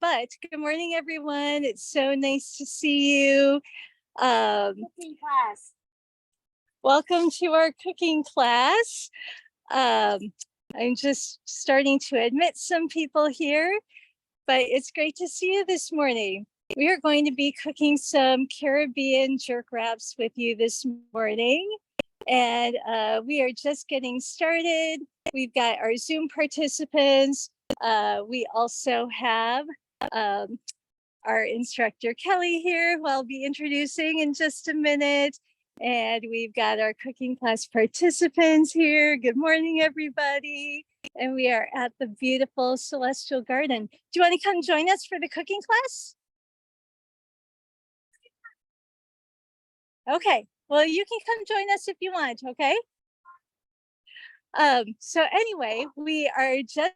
But good morning, everyone. It's so nice to see you. Cooking class. Welcome to our cooking class. I'm just starting to admit some people here, but it's great to see you this morning. We are going to be cooking some Caribbean jerk wraps with you this morning. And we are just getting started. We've got our Zoom participants. We also have our instructor Kelly here, who I'll be introducing in just a minute. And we've got our cooking class participants here. Good morning, everybody. And we are at the beautiful Celestial Garden. Do you want to come join us for the cooking class? Okay, well, you can come join us if you want, okay? So anyway, we are just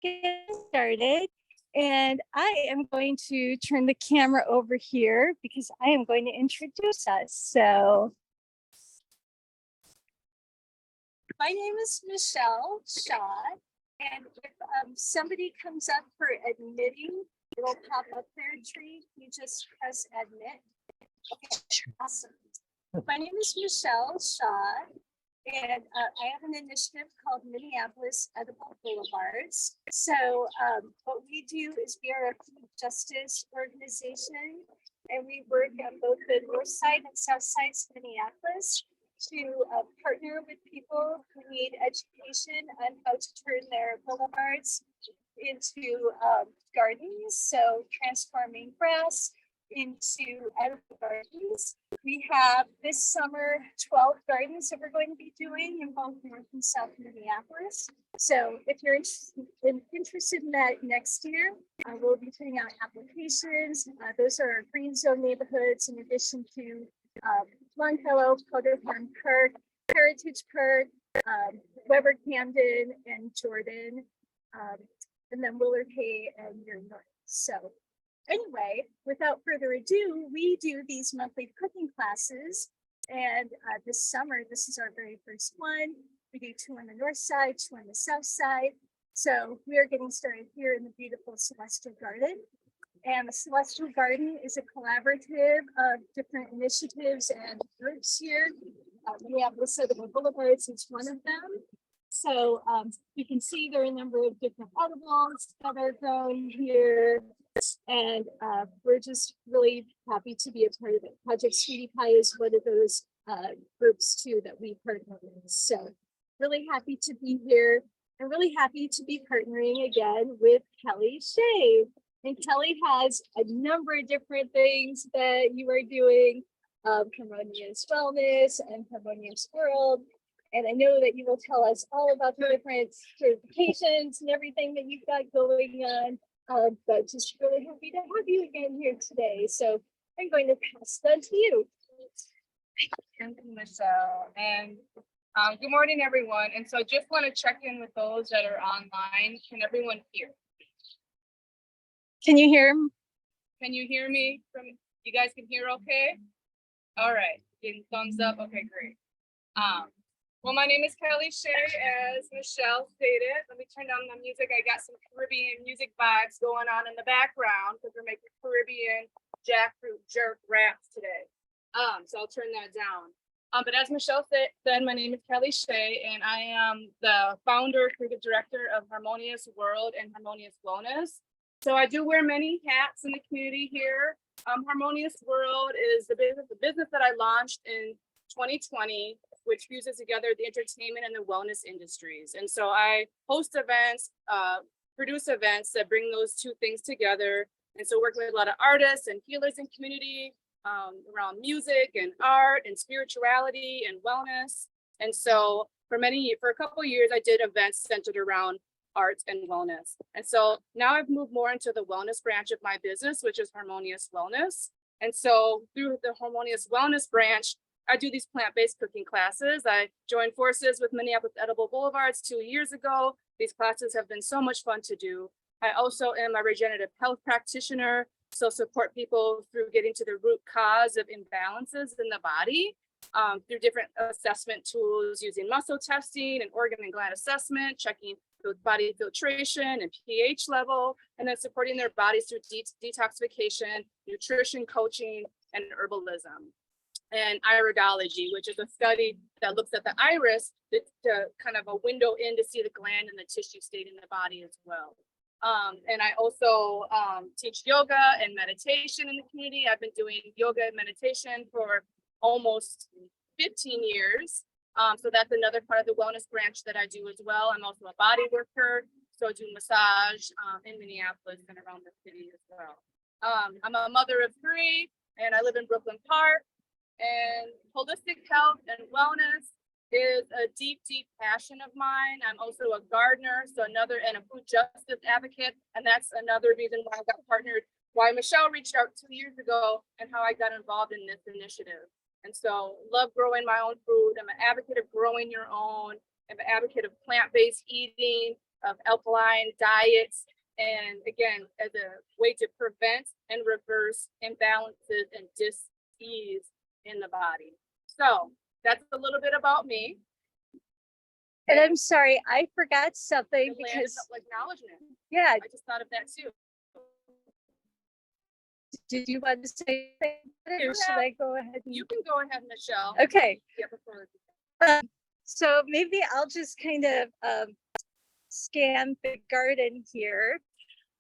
getting started. And I am going to turn the camera over here because I am going to introduce us. So my name is Michelle Shaw. And if somebody comes up for admitting, it'll pop up their tree. You just press admit. Okay, awesome. My name is Michelle Shaw. And I have an initiative called Minneapolis Boulevards. So what we do is we are a food justice organization, and we work on both the north side and south sides of Minneapolis to partner with people who need education on how to turn their boulevards into gardens. So transforming grass into edible gardens. We have this summer 12 gardens that we're going to be doing in both North and South Minneapolis. So if you're interested in that next year, we'll be putting out applications. Those are our green zone neighborhoods, in addition to Longfellow, Powder Farm Park, Heritage Park, Weber Camden, and Jordan, and then Willard Hay and your north. So anyway, without further ado, we do these monthly cooking classes. And this summer, this is our very first one. We do 2 on the north side, 2 on the south side. So we are getting started here in the beautiful Celestial Garden. And the Celestial Garden is a collaborative of different initiatives and groups here. Minneapolis Boulevards is one of them. So you can see there are a number of different edibles that are grown here. And we're just really happy to be a part of it. Project Sweetie Pie is one of those groups too that we partner with. So really happy to be here. I'm really happy to be partnering again with Kelly Shay. And Kelly has a number of different things that you are doing, Harmonious Wellness and Harmonious World. And I know that you will tell us all about the different certifications and everything that you've got going on. But just really happy to have you again here today. So I'm going to pass that to you. Thank you, Michelle. And good morning, everyone. And so just want to check in with those that are online. Can everyone hear? Can you hear him? Can you hear me? You guys can hear okay? All right. Getting thumbs up. Okay, great. Well, my name is Kelly Shay, as Michelle stated. Let me turn down the music. I got some Caribbean music vibes going on in the background because we're making Caribbean jackfruit jerk wraps today. So I'll turn that down. But as Michelle said, my name is Kelly Shay, and I am the founder, creative director of Harmonious World and Harmonious Wellness. So I do wear many hats in the community here. Harmonious World is the business that I launched in 2020, which fuses together the entertainment and the wellness industries. And so I host events, produce events that bring those two things together. And so work with a lot of artists and healers in community around music and art and spirituality and wellness. And so for a couple of years, I did events centered around arts and wellness. And so now I've moved more into the wellness branch of my business, which is Harmonious Wellness. And so through the Harmonious Wellness branch, I do these plant-based cooking classes. I joined forces with Minneapolis Edible Boulevards 2 years ago. These classes have been so much fun to do. I also am a regenerative health practitioner, so support people through getting to the root cause of imbalances in the body through different assessment tools using muscle testing and organ and gland assessment, checking body filtration and pH level, and then supporting their bodies through detoxification, nutrition coaching, and herbalism. And iridology, which is a study that looks at the iris to kind of a window in to see the gland and the tissue state in the body as well. And I also teach yoga and meditation in the community. I've been doing yoga and meditation for almost 15 years. So that's another part of the wellness branch that I do as well. I'm also a body worker, so I do massage in Minneapolis and around the city as well. I'm a mother of 3, and I live in Brooklyn Park. And holistic health and wellness is a deep, deep passion of mine. I'm also a gardener, and a food justice advocate. And that's another reason why I got partnered, why Michelle reached out 2 years ago, and how I got involved in this initiative. And so love growing my own food. I'm an advocate of growing your own. I'm an advocate of plant-based eating, of alkaline diets. And again, as a way to prevent and reverse imbalances and dis-ease in the body. So that's a little bit about me. And I'm sorry, I forgot something The land because, of acknowledgement. yeah, I just thought of that too. did you want to say anything, or should I go ahead? You can go ahead, Michelle. Okay, Yeah, before. so maybe I'll just kind of scan the garden here.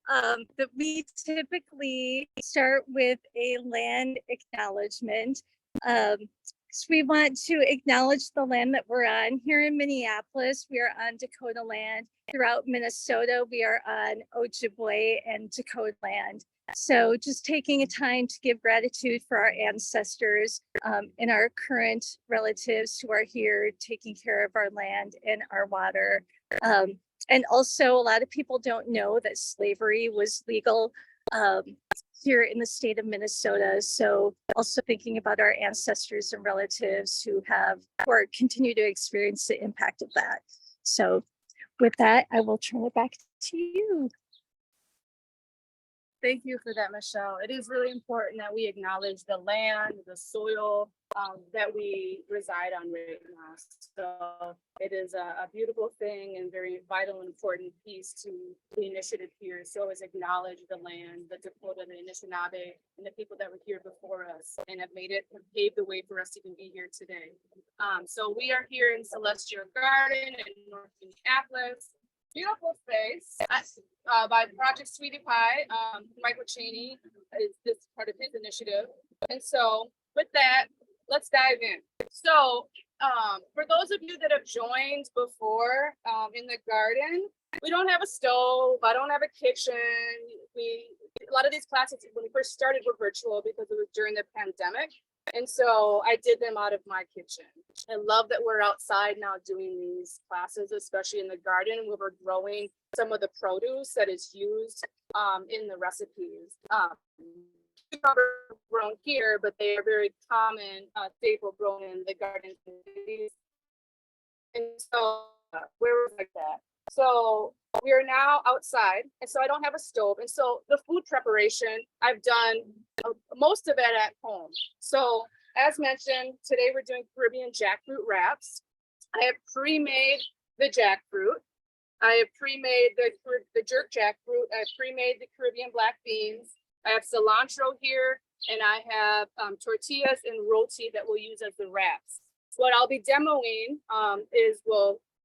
That we typically start with a land acknowledgement. So we want to acknowledge the land that we're on. Here in Minneapolis, we are on Dakota land. Throughout Minnesota, we are on Ojibwe and Dakota land. So just taking a time to give gratitude for our ancestors and our current relatives who are here taking care of our land and our water. And also, a lot of people don't know that slavery was legal here in the state of Minnesota. So also thinking about our ancestors and relatives who continue to experience the impact of that. So with that, I will turn it back to you. Thank you for that, Michelle. It is really important that we acknowledge the land, the soil that we reside on right now. So it is a beautiful thing and very vital and important piece to the initiative here. So always acknowledge the land, the Dakota, the Anishinaabe, and the people that were here before us and have paved the way for us to even be here today. So we are here in Celestial Garden in North Minneapolis. Beautiful space by Project Sweetie Pie. Michael Cheney is this part of his initiative. And so with that, let's dive in. So for those of you that have joined before in the garden, we don't have a stove. I don't have a kitchen. A lot of these classes, when we first started, were virtual because it was during the pandemic. And so I did them out of my kitchen. I love that we're outside now doing these classes, especially in the garden where we're growing some of the produce that is used in the recipes. Grown here, but they are very common staple grown in the garden communities. And so where was like that? So we are now outside, and so I don't have a stove. And so the food preparation, I've done most of it at home. So as mentioned, today we're doing Caribbean jackfruit wraps. I have pre-made the jackfruit. I have pre-made the jerk jackfruit. I have pre-made the Caribbean black beans. I have cilantro here, and I have tortillas and roti that we'll use as the wraps. What I'll be demoing is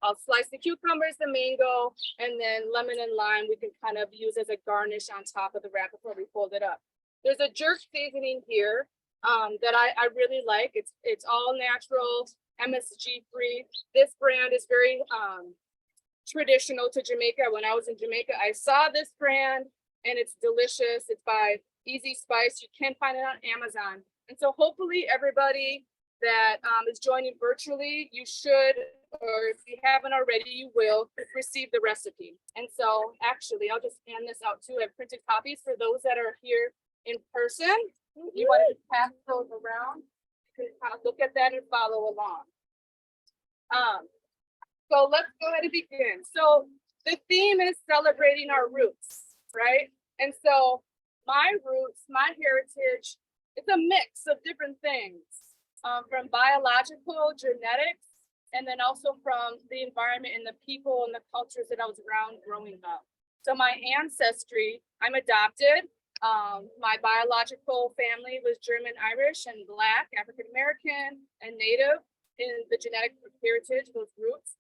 I'll slice the cucumbers, the mango, and then lemon and lime we can kind of use as a garnish on top of the wrap before we fold it up. There's a jerk seasoning here that I really like. It's all natural, MSG free. This brand is very traditional to Jamaica. When I was in Jamaica, I saw this brand and it's delicious. It's by Easy Spice. You can find it on Amazon. And so hopefully everybody that is joining virtually, you should, or if you haven't already, you will receive the recipe. And so actually, I'll just hand this out too. I have printed copies for those that are here in person. You want to just pass those around. You can kind of look at that and follow along. So let's go ahead and begin. So the theme is celebrating our roots, right? And so my roots, my heritage, it's a mix of different things. From biological genetics and then also from the environment and the people and the cultures that I was around growing up. So my ancestry, I'm adopted. My biological family was German, Irish, and Black, African American, and Native in the genetic heritage, those roots.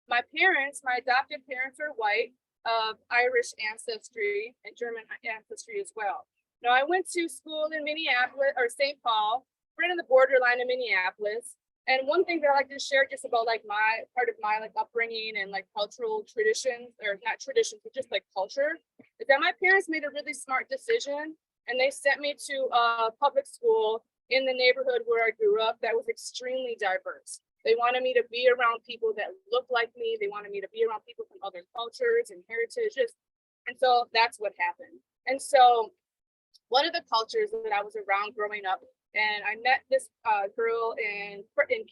My parents, my adopted parents are white, of Irish ancestry and German ancestry as well. Now I went to school in Minneapolis or St. Paul, right on the borderline of Minneapolis. And one thing that I like to share just about like my part of my like upbringing and like cultural traditions, or not traditions, but just like culture, is that my parents made a really smart decision and they sent me to a public school in the neighborhood where I grew up that was extremely diverse. They wanted me to be around people that looked like me. They wanted me to be around people from other cultures and heritages. And so that's what happened. And so one of the cultures that I was around growing up, and I met this girl in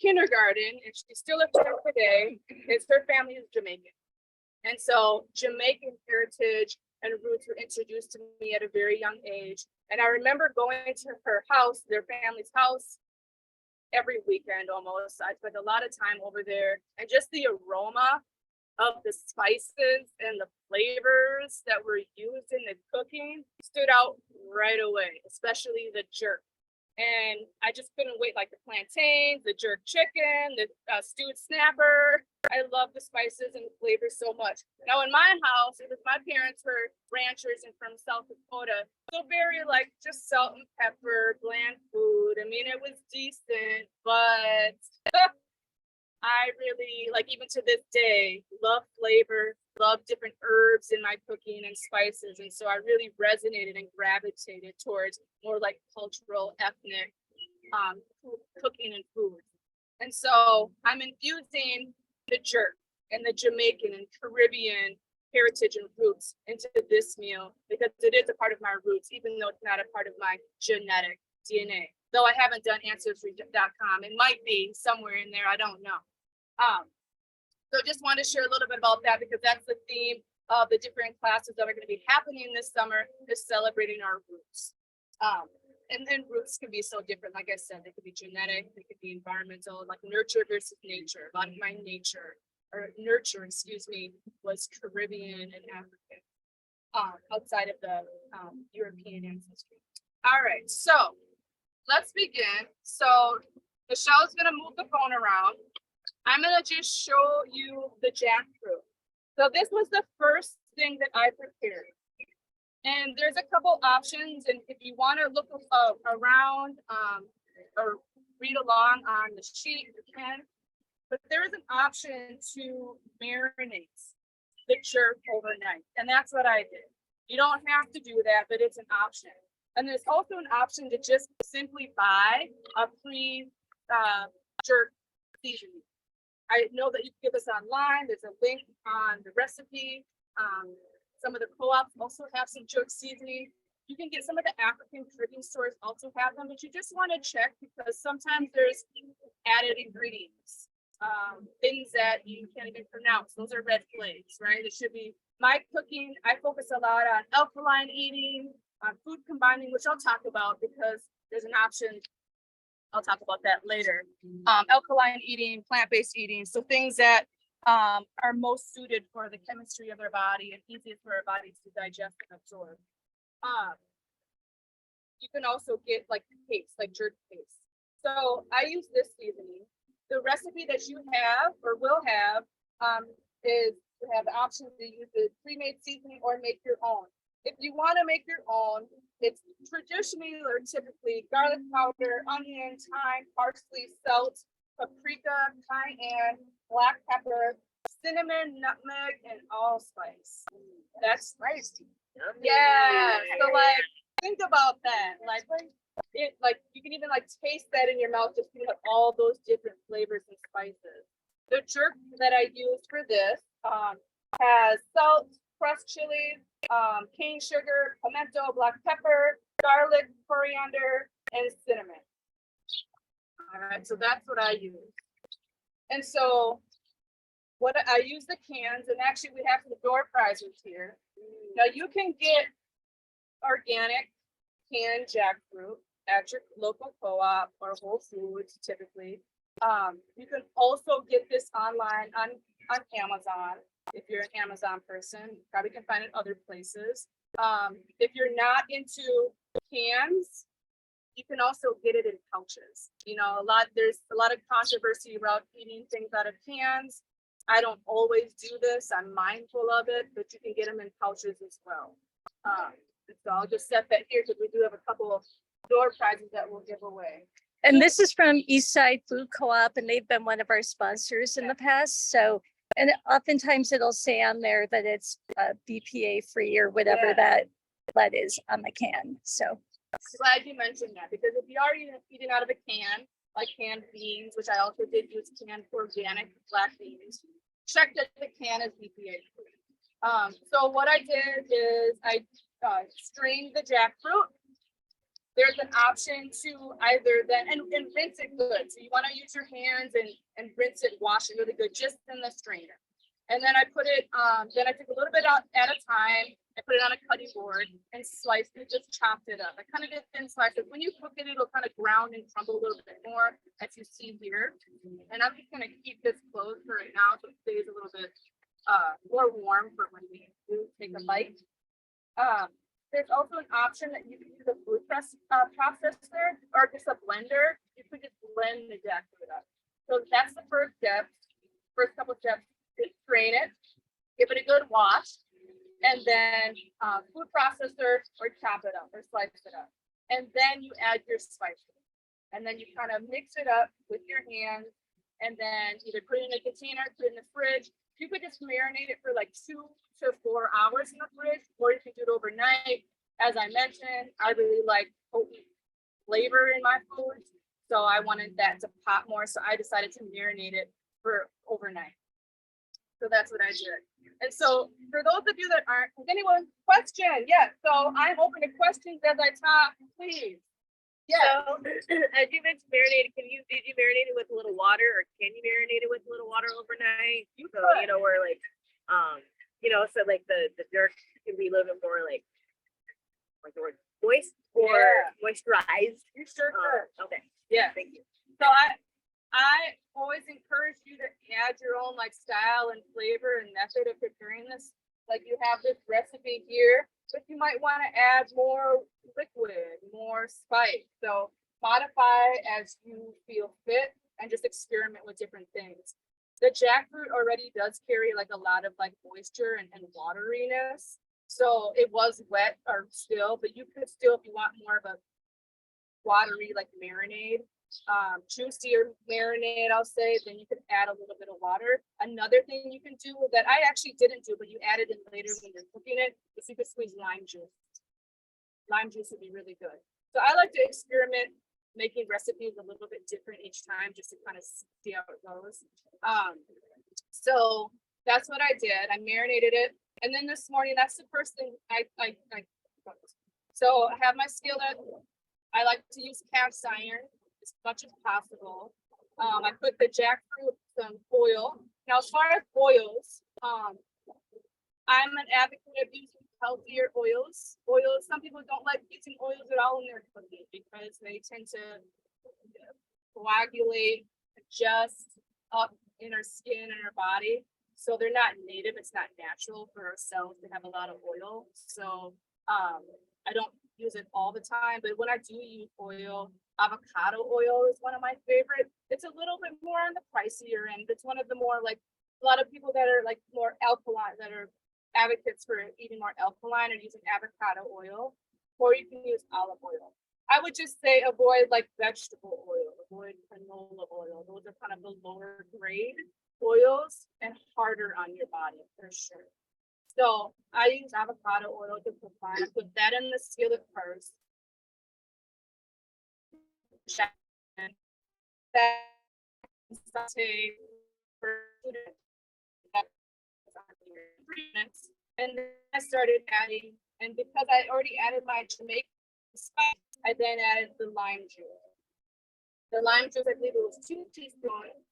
kindergarten, and she's still a friend today, is her family is Jamaican. And so Jamaican heritage and roots were introduced to me at a very young age. And I remember going to her house, their family's house, every weekend almost. I spent a lot of time over there, and just the aroma of the spices and the flavors that were used in the cooking stood out right away, especially the jerk. And I just couldn't wait, like the plantains, the jerk chicken, the stewed snapper. I love the spices and the flavors so much. Now in my house, it was my parents were ranchers and from South Dakota. So very like just salt and pepper, bland food. I mean, it was decent, but I really, like even to this day, love flavor, love different herbs in my cooking and spices. And so I really resonated and gravitated towards more like cultural, ethnic cooking and food. And so I'm infusing the jerk and the Jamaican and Caribbean heritage and roots into this meal because it is a part of my roots, even though it's not a part of my genetic DNA. Though I haven't done ancestry.com, it might be somewhere in there, I don't know. So just wanted to share a little bit about that because that's the theme of the different classes that are going to be happening this summer, is celebrating our roots. And then roots can be so different. Like I said, they could be genetic, they could be environmental, like nurture versus nature. A lot of my nurture, excuse me, was Caribbean and African, outside of the European ancestry. All right, so let's begin. So Michelle's gonna move the phone around. I'm gonna just show you the jackfruit. So this was the first thing that I prepared. And there's a couple options, and if you want to look around or read along on the sheet, you can. But there is an option to marinate the jerk overnight, and that's what I did. You don't have to do that, but it's an option. And there's also an option to just simply buy a pre-jerk seasoning. I know that you can get this online. There's a link on the recipe. Some of the co-ops also have some jerk seasoning. You can get some of the African Caribbean stores also have them, but you just want to check because sometimes there's added ingredients, things that you can't even pronounce. Those are red flags, right? It should be my cooking. I focus a lot on alkaline eating, on food combining, which I'll talk about because there's an option. I'll talk about that later. Alkaline eating, plant-based eating. So things that are most suited for the chemistry of our body and easiest for our bodies to digest and absorb. You can also get like paste, like jerk paste. So I use this seasoning. The recipe that you have or will have is to have the option to use the pre-made seasoning or make your own. If you want to make your own, it's traditionally or typically garlic powder, onion, thyme, parsley, salt, paprika, cayenne, black pepper, cinnamon, nutmeg, and allspice. That's spicy. Yeah. So like, think about that. Like you can even like taste that in your mouth, just think of all those different flavors and spices. The jerk that I used for this has salt, crushed chili, cane sugar, pimento, black pepper, garlic, coriander, and cinnamon. All right, so that's what I use. And so what I use the cans, and actually we have some door prizers here. Now you can get organic canned jackfruit at your local co-op or Whole Foods typically. You can also get this online on Amazon. If you're an Amazon person, you probably can find it other places. If you're not into cans, you can also get it in pouches. You know, there's a lot of controversy about eating things out of cans. I don't always do this. I'm mindful of it, but you can get them in pouches as well. So I'll just set that here because we do have a couple of door prizes that we'll give away. And this is from Eastside Food Co-op, and they've been one of our sponsors in the past. So, and oftentimes it'll say on there that it's BPA free or whatever that is on the can. So I'm glad you mentioned that, because if you are eating out of a can, like canned beans, which I also did use canned organic black beans, check that the can is BPA free. So what I did is I strained the jackfruit. There's an option to either then and rinse it good. So you want to use your hands and rinse it, wash it really good, just in the strainer. And then I put it, then I took a little bit out at a time. I put it on a cutting board and sliced it, just chopped it up. I kind of did thin slices. When you cook it, it'll kind of ground and crumble a little bit more, as you see here. And I'm just gonna keep this closed for right now so it stays a little bit more warm for when we do take a bite. There's also an option that you can use a food processor or just a blender. You could just blend the jackfruit up. So that's the first step. First couple steps is strain it, give it a good wash, and then food processor or chop it up or slice it up. And then you add your spices. And then you kind of mix it up with your hands and then either put it in a container, put it in the fridge. You could just marinate it for like 2 to 4 hours in the fridge, or you can do it overnight. As I mentioned, I really like potent flavor in my foods, so I wanted that to pop more. So I decided to marinate it for overnight. So that's what I did. And so for those of you that aren't, has anyone question? Yeah. So I'm open to questions as I talk, please. Yeah. So, as you mentioned marinated, did you marinate it with a little water, or can you marinate it with a little water overnight? You So, could. you know, where like, so like the dirt can be a little bit more like the word moist or moisturized. You sure could. Okay. Yeah. Thank you. So I always encourage you to add your own like style and flavor and method of preparing this. Like you have this recipe here, but you might want to add more liquid, more spice. So modify as you feel fit and just experiment with different things. The jackfruit already does carry like a lot of like moisture and wateriness. So it was wet or still, but you could still, if you want more of a watery like marinade, juicier marinade, I'll say, then you could add a little bit of water. Another thing you can do that I actually didn't do, but you added in later when you're cooking it, is you could squeeze lime juice. Lime juice would be really good. So I like to experiment making recipes a little bit different each time just to kind of see how it goes. So that's what I did. I marinated it. And then this morning, that's the first thing I so I have my skillet. I like to use cast iron as much as possible. I put the jackfruit, some oil. Now, as far as oils, I'm an advocate of using healthier oils. Some people don't like using oils at all in their cooking because they tend to coagulate, adjust up in our skin and our body. So they're not native, it's not natural for our cells to have a lot of oil. So I don't use it all the time, but when I do use oil, avocado oil is one of my favorite. It's a little bit more on the pricier end. It's one of the more like a lot of people that are like more alkaline, that are advocates for eating more alkaline or using avocado oil, or you can use olive oil. I would just say avoid like vegetable oil, avoid canola oil. Those are kind of the lower grade oils and harder on your body for sure. So I use avocado oil to cook mine. I put that in the skillet first. That saute for 3 minutes, and then I started adding. And because I already added my Jamaican spice, I then added the lime juice. The lime juice, I believe it was 2 teaspoons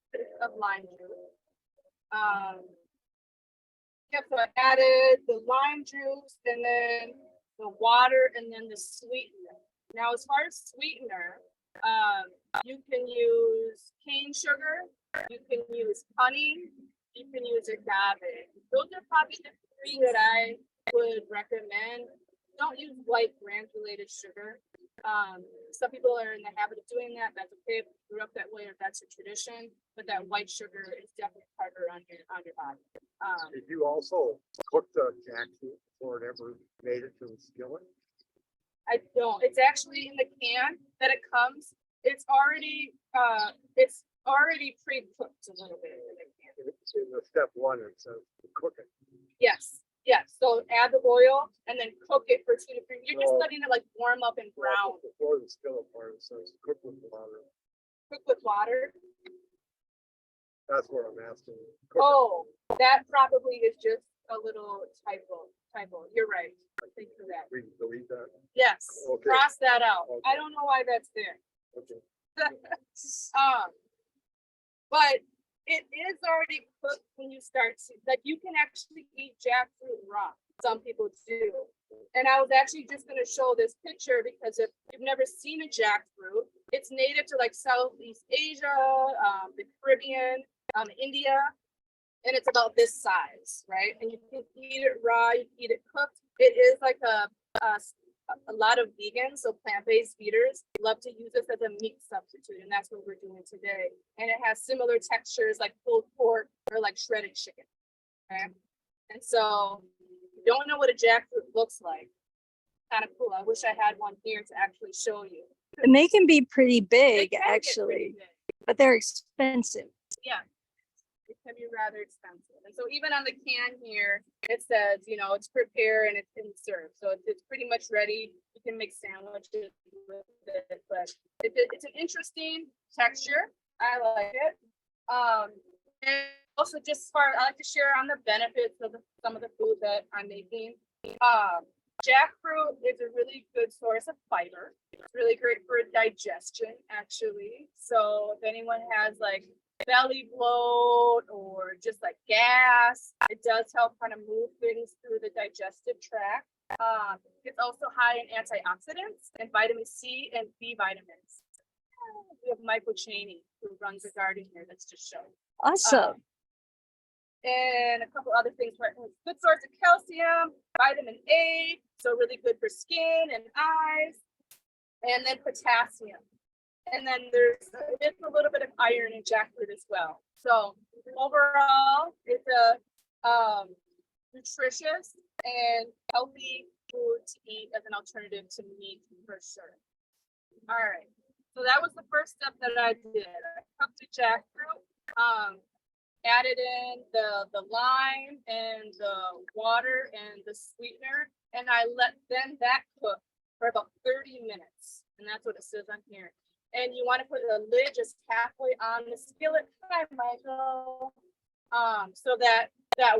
of lime juice. So I added the lime juice and then the water and then the sweetener. Now, as far as sweetener, You can use cane sugar, you can use honey, you can use agave. Those are probably the three that I would recommend. Don't use white granulated sugar. Some people are in the habit of doing that. That's okay if you grew up that way or that's a tradition. But that white sugar is definitely harder on your body. Did you also cook the jackfruit before it ever made it to the skillet? I don't. It's actually in the can that it comes. It's already pre-cooked a little bit in the can. It's in the step one, it says to cook it. Yes. Yes. So add the oil and then cook it for 2 to 3. You're just No. letting it like warm up and brown. Before the skillet part, it says cook with water. Cook with water. That's what I'm asking. Cook it. Oh, that probably is just a little typo. You're right. Thank you for that. We can delete that. Yes. Okay. Cross that out. Okay. I don't know why that's there. Okay. But it is already cooked when you start to, like, you can actually eat jackfruit raw. Some people do. And I was actually just going to show this picture because if you've never seen a jackfruit, it's native to like Southeast Asia, the Caribbean, India, and it's about this size, right? And you can eat it raw, you can eat it cooked. It is like a lot of vegans, so plant-based feeders, love to use this as a meat substitute, and that's what we're doing today. And it has similar textures like pulled pork or like shredded chicken. Okay, and so if you don't know what a jackfruit looks like, kind of cool. I wish I had one here to actually show you. And they can be pretty It big, can get pretty actually, big. but they're expensive. Yeah, it can be rather expensive. And so even on the can here, it says, you know, it's prepare and it's serve. So it's pretty much ready. You can make sandwiches with it, but it's an interesting texture. I like it. And also just I like to share on the benefits of some of the food that I'm making. Jackfruit is a really good source of fiber. It's really great for digestion, actually. So if anyone has like belly bloat or just like gas, it does help kind of move things through the digestive tract. It's also high in antioxidants and vitamin C and B vitamins. We have Michael Cheney, who runs a garden here that's just showing. Awesome. And a couple other things. Good source of calcium, vitamin A, so really good for skin and eyes, and then potassium. And then there's a little bit of iron in jackfruit as well. So overall, it's a nutritious and healthy food to eat as an alternative to meat for sure. All right. So that was the first step that I did. I cooked the jackfruit, added in the lime and the water and the sweetener, and I let that cook for about 30 minutes. And that's what it says on here. And you want to put the lid just halfway on the skillet, hi Michael, so that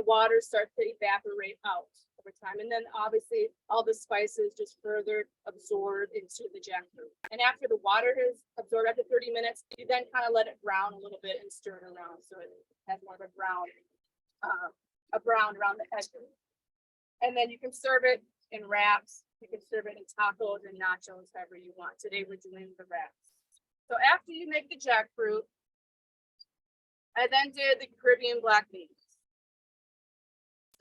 water starts to evaporate out over time. And then obviously all the spices just further absorb into the jackfruit. And after the water is absorbed after 30 minutes, you then kind of let it brown a little bit and stir it around so it has more of a brown around the edges. And then you can serve it in wraps. You can serve it in tacos and nachos, however you want. Today we're doing the wraps. So after you make the jackfruit, I then did the Caribbean black beans.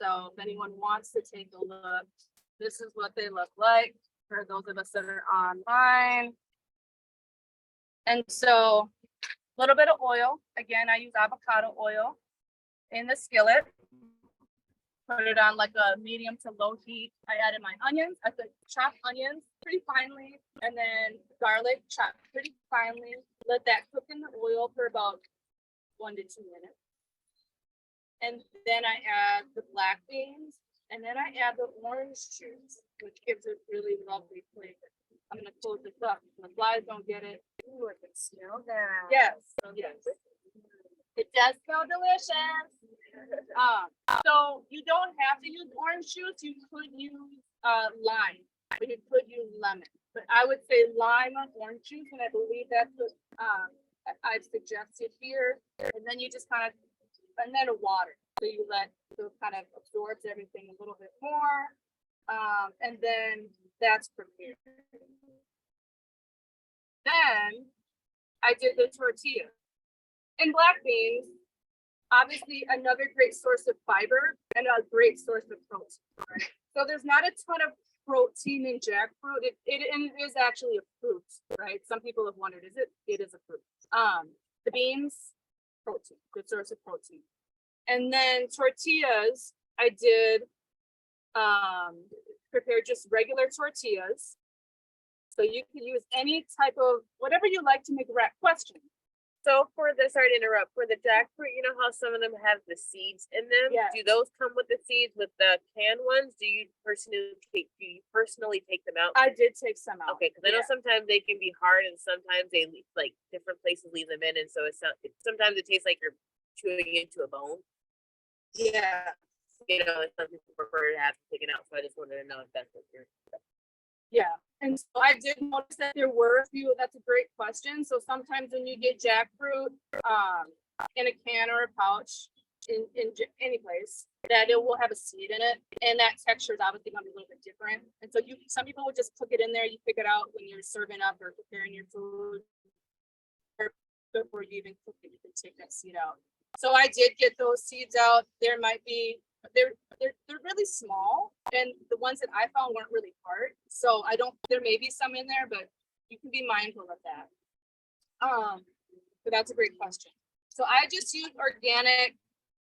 So if anyone wants to take a look, this is what they look like for those of us that are online. And so a little bit of oil. Again, I use avocado oil in the skillet. Put it on like a medium to low heat. I added my onions. I could chop onions pretty finely, and then garlic chopped pretty finely. Let that cook in the oil for about 1 to 2 minutes. And then I add the black beans, and then I add the orange juice, which gives it really lovely flavor. I'm gonna close this up. The flies don't get it. Ooh, I can smell that. Yes, yes. It does smell delicious. So you don't have to use orange juice. You could use lime, or you could use lemon. But I would say lime or orange juice, and I believe that's what I've suggested here. And then you just kind of, and then water. So you let it kind of absorbs everything a little bit more. And then that's prepared. Then I did the tortilla. And black beans, obviously another great source of fiber and a great source of protein, right? So there's not a ton of protein in jackfruit. And it is actually a fruit, right? Some people have wondered, is it? It is a fruit. The beans, protein, good source of protein. And then tortillas, I did prepare just regular tortillas. So you can use any type of, whatever you like to make a wrap. Question. So for the, sorry to interrupt, for the jackfruit, you know how some of them have the seeds in them? Yeah. Do those come with the seeds with the canned ones? Do you personally take them out? I did take some out. Okay, because I know Yeah. sometimes they can be hard and sometimes they leave, like different places leave them in, and so sometimes it tastes like you're chewing into a bone. Yeah. You know, and some people prefer to have it taken out, so I just wanted to know if that's what you're. Yeah, and so I did notice that there were a few. That's a great question. So sometimes when you get jackfruit, in a can or a pouch, in any place, that it will have a seed in it, and that texture is obviously going to be a little bit different. And so some people would just cook it in there. You pick it out when you're serving up or preparing your food, or before you even cook it, you can take that seed out. So I did get those seeds out. There might be. They're really small, and the ones that I found weren't really hard. So there may be some in there, but you can be mindful of that. But that's a great question. So I just used organic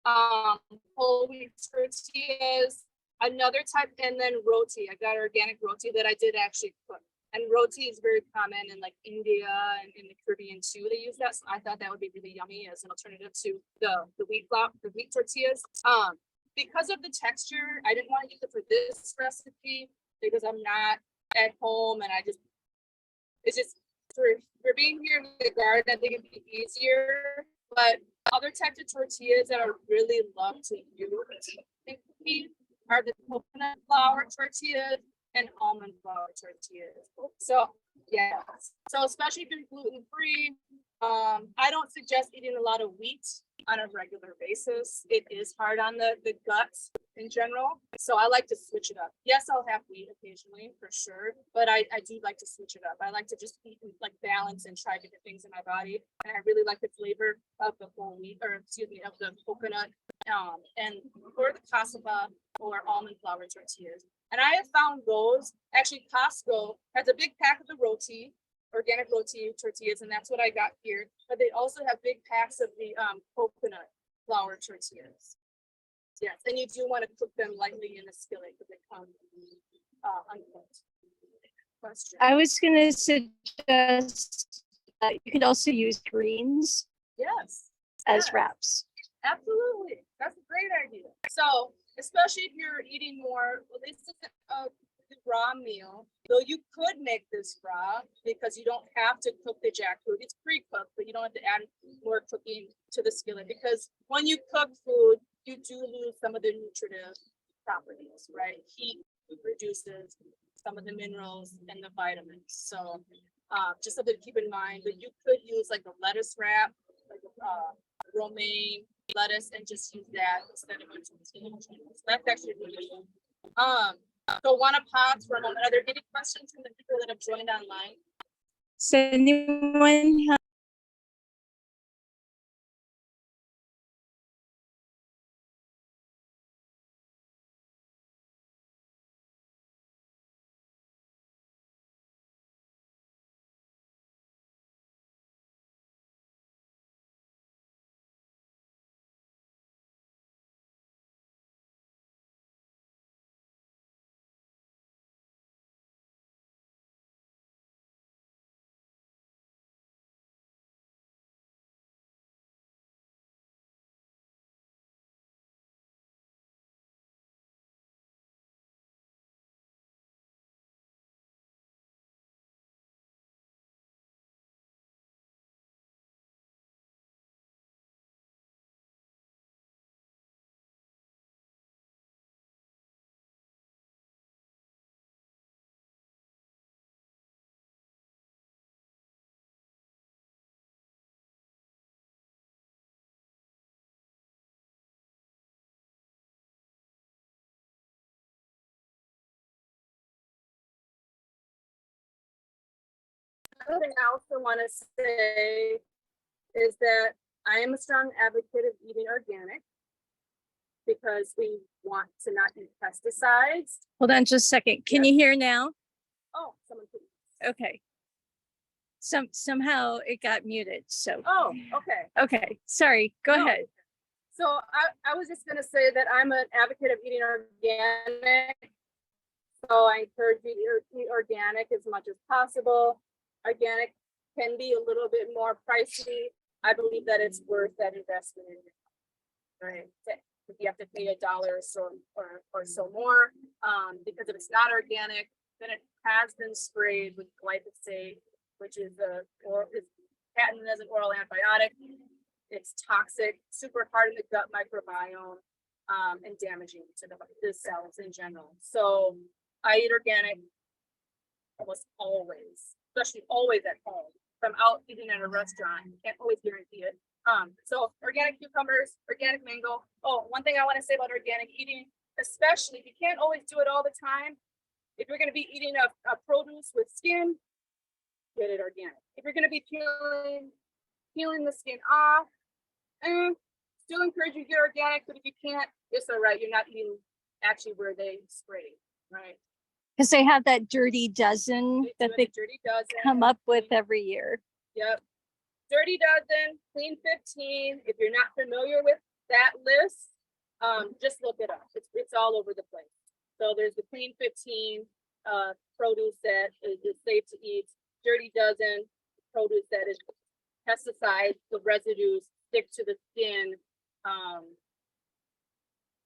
whole wheat tortillas, another type, and then roti. I got organic roti that I did actually cook. And roti is very common in like India and in the Caribbean too. They use that. So I thought that would be really yummy as an alternative to the wheat tortillas. Because of the texture, I didn't want to use it for this recipe because I'm not at home and it's just for being here in the garden, I think it'd be easier. But other types of tortillas that I really love to use are the coconut flour tortillas and almond flour tortillas. So yeah, so especially if you're gluten free, I don't suggest eating a lot of wheat on a regular basis. It is hard on the guts in general. So I like to switch it up. Yes, I'll have wheat occasionally for sure, but I do like to switch it up. I like to just eat like balance and try different things in my body. And I really like the flavor of the whole wheat, or excuse me, of the coconut, and or the cassava or almond flour tortillas. And I have found those, actually Costco has a big pack of the roti, organic roti tortillas, and that's what I got here. But they also have big packs of the coconut flour tortillas. Yes, and you do want to cook them lightly in a skillet because they come uncooked. Question. I was gonna suggest you could also use greens Yes. as yes. wraps. Absolutely. That's a great idea. So, especially if you're eating more, well, this isn't a raw meal, though you could make this raw because you don't have to cook the jackfruit. It's pre-cooked, but you don't have to add more cooking to the skillet because when you cook food, you do lose some of the nutritive properties, right? Heat reduces some of the minerals and the vitamins. So just something to keep in mind, but you could use like a lettuce wrap, like romaine lettuce, and just use that instead of using spinach. So that's actually really good. So want to pause for a moment. Are there any questions from the people that have joined online? So anyone have other thing I also want to say is that I am a strong advocate of eating organic because we want to not eat pesticides. Hold on just a second. Can you hear now? Oh, someone please. Okay. Somehow it got muted. So, Oh, okay. okay. Sorry. Go No. ahead. So I was just gonna say that I'm an advocate of eating organic. So I encourage you to eat organic as much as possible. Organic can be a little bit more pricey. I believe that it's worth that investment in it. Right? If you have to pay $1 or so more, because if it's not organic, then it has been sprayed with glyphosate, which is is patented as an oral antibiotic. It's toxic, super hard in the gut microbiome, and damaging to the cells in general. So I eat organic almost always, especially always at home. If I'm out eating at a restaurant, can't always guarantee it. So organic cucumbers, organic mango. Oh, one thing I want to say about organic eating, especially if you can't always do it all the time. If you're going to be eating a produce with skin, get it organic. If you're going to be peeling the skin off, still encourage you to get organic, but if you can't, it's all right. You're not eating actually where they spray, right? Because they have that dirty dozen that they Dirty dozen come up with every year. Yep. Dirty dozen, clean 15. If you're not familiar with that list, just look it up. It's all over the place. So there's the clean 15 produce that is safe to eat. Dirty dozen produce that is pesticides, the residues stick to the skin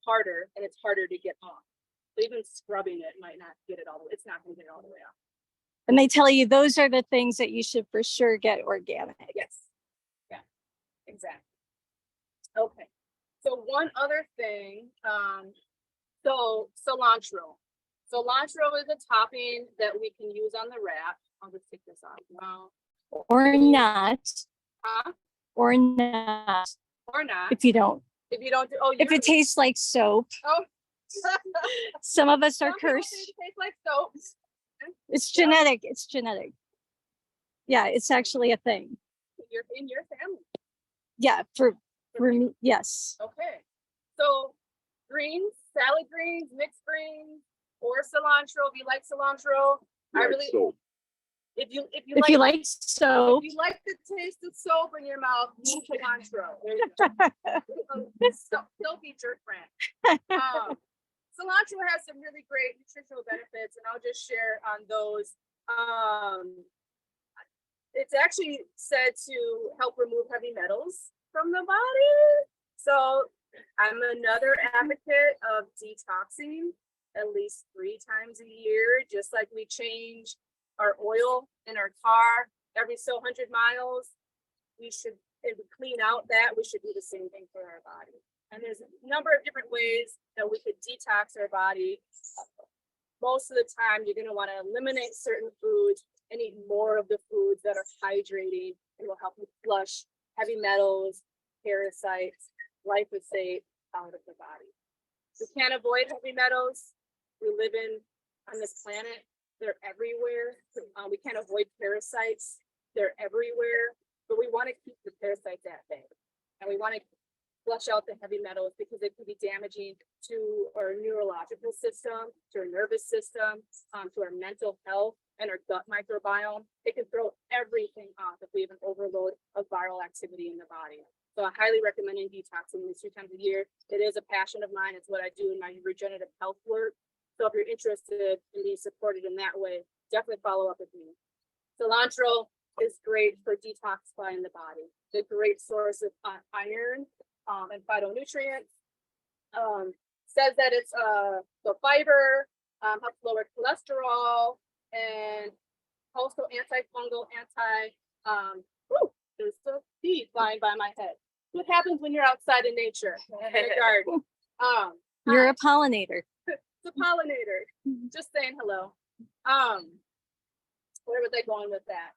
harder, and it's harder to get off. So even scrubbing it might not get it all the way. It's not going to get it all the way off. And they tell you those are the things that you should for sure get organic. Yes. Yeah, exactly. Okay. So one other thing, so cilantro. Cilantro is a topping that we can use on the wrap. I'll just take this off now. Or not. Huh? Or not. Or not. If you don't. If you don't do, oh, If it tastes like soap. oh. Some of us are Some people say cursed. it tastes like soap. It's genetic. It's genetic. Yeah, it's actually a thing. You're in your family. Yeah, for me, yes. Okay. So greens, salad greens, mixed greens, or cilantro. If you like cilantro, I really soap. if you If you like soap, if you like the taste of soap in your mouth, use cilantro. There you go. Soap eat your friend. Cilantro has some really great nutritional benefits, and I'll just share on those. It's actually said to help remove heavy metals from the body. So I'm another advocate of detoxing at least 3 times a year, just like we change our oil in our car every so 100 miles. We should, if we clean out that, we should do the same thing for our body. And there's a number of different ways that we could detox our body. Most of the time, you're going to want to eliminate certain foods and eat more of the foods that are hydrating and will help you flush heavy metals, parasites, glyphosate out of the body. We can't avoid heavy metals. We live on this planet. They're everywhere. We can't avoid parasites. They're everywhere. But we want to keep the parasites at bay. And we want to flush out the heavy metals because they can be damaging to our neurological system, to our nervous system, to our mental health and our gut microbiome. It can throw everything off if we have an overload of viral activity in the body. So I highly recommend detoxing these 3 times a year. It is a passion of mine. It's what I do in my regenerative health work. So if you're interested in being supported in that way, definitely follow up with me. Cilantro is great for detoxifying the body. It's a great source of iron and phytonutrients. Says that it's the fiber, helps lower cholesterol, and also antifungal, there's a bee flying by my head. What happens when you're outside in nature in a garden? You're a pollinator. It's a pollinator. Just saying hello. Where was I going with that?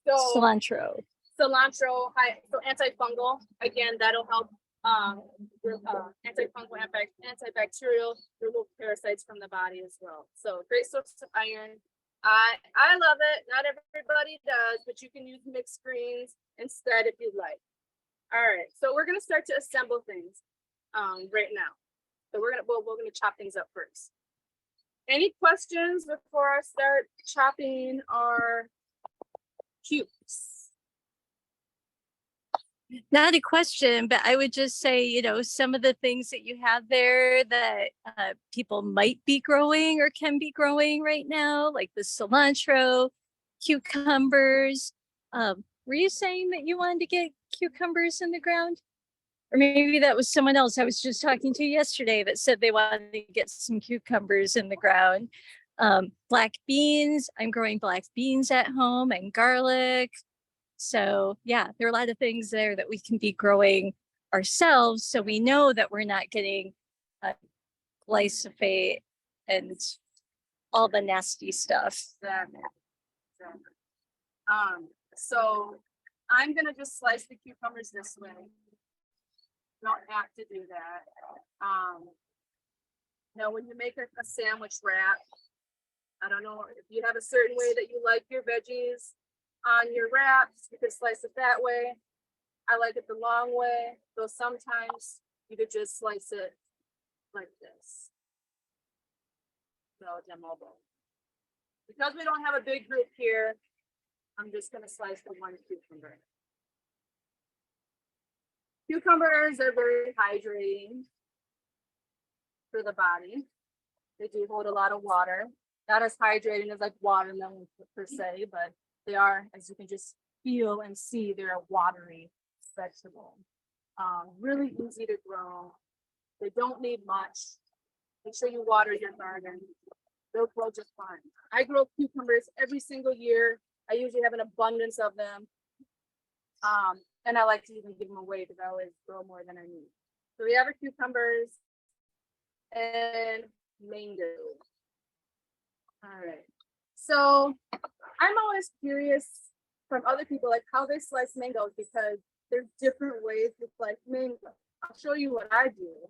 So Cilantro. cilantro, so antifungal, again, that'll help antifungal, antibacterial, remove parasites from the body as well. So great source of iron, I love it. Not everybody does, but you can use mixed greens instead if you'd like. All right, so we're gonna start to assemble things right now. So we're gonna chop things up first. Any questions before I start chopping our cubes? Not a question, but I would just say, you know, some of the things that you have there that people might be growing or can be growing right now, like the cilantro, cucumbers. Were you saying that you wanted to get cucumbers in the ground? Or maybe that was someone else I was just talking to yesterday that said they wanted to get some cucumbers in the ground. Black beans, I'm growing black beans at home, and garlic. So yeah, there are a lot of things there that we can be growing ourselves, so we know that we're not getting glyphosate and all the nasty stuff. Exactly. So I'm gonna just slice the cucumbers this way. Don't have to do that. Now when you make a sandwich wrap, I don't know if you have a certain way that you like your veggies on your wraps, you could slice it that way. I like it the long way, though sometimes you could just slice it like this. So demoable. Because we don't have a big group here, I'm just gonna slice the one cucumber. Cucumbers are very hydrating for the body. They do hold a lot of water. Not as hydrating as like watermelon per se, but they are, as you can just feel and see, they're a watery vegetable. Really easy to grow. They don't need much. Make sure you water your garden. They'll grow just fine. I grow cucumbers every single year. I usually have an abundance of them. And I like to even give them away because I always grow more than I need. So we have our cucumbers and mango. All right. So I'm always curious from other people, like how they slice mangoes, because there's different ways to slice mango. I'll show you what I do.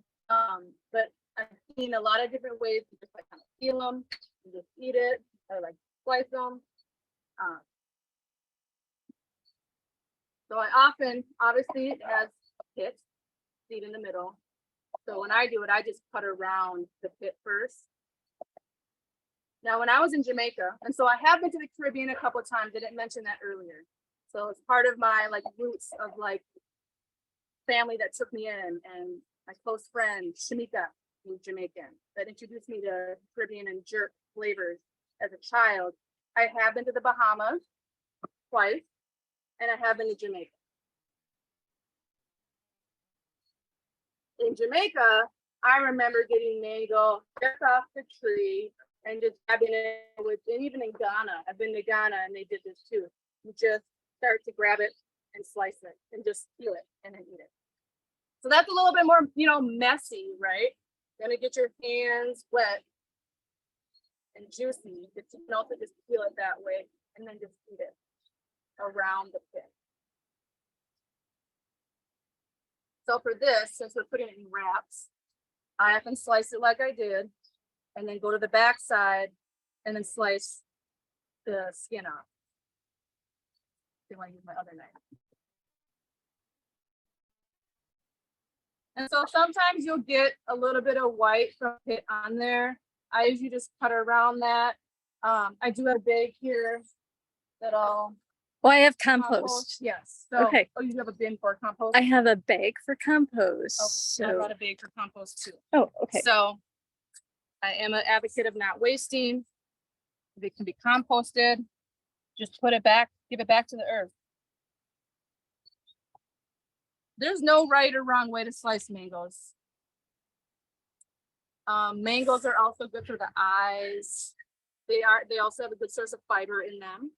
But I've seen a lot of different ways to just like kind of peel them and just eat it, or like slice them. So I often, obviously, it has a pit, seed in the middle. So when I do it, I just cut around the pit first. Now, when I was in Jamaica, and so I have been to the Caribbean a couple of times, I didn't mention that earlier. So it's part of my like roots of like family that took me in, and my close friend, Shamika, who's Jamaican, that introduced me to Caribbean and jerk flavors as a child. I have been to the Bahamas twice, and I have been to Jamaica. In Jamaica, I remember getting mango just off the tree and just grabbing it with, and even in Ghana, I've been to Ghana and they did this too. You just start to grab it and slice it and just peel it and then eat it. So that's a little bit more, you know, messy, right? You're gonna get your hands wet and juicy, but you can also just peel it that way and then just eat it around the pit. So for this, since we're putting it in wraps, I often slice it like I did, and then go to the back side and then slice the skin off. Then I use my other knife. And so sometimes you'll get a little bit of white from it on there. I usually just cut around that. I do have a bag here that I'll Oh, I have compost. Yes. So, Okay. Oh, you have a bin for compost? I have a bag for compost. I So, brought a bag for compost too. oh, okay. So I am an advocate of not wasting. If it can be composted, just put it back, give it back to the earth. There's no right or wrong way to slice mangoes. Mangoes are also good for the eyes. They also have a good source of fiber in them.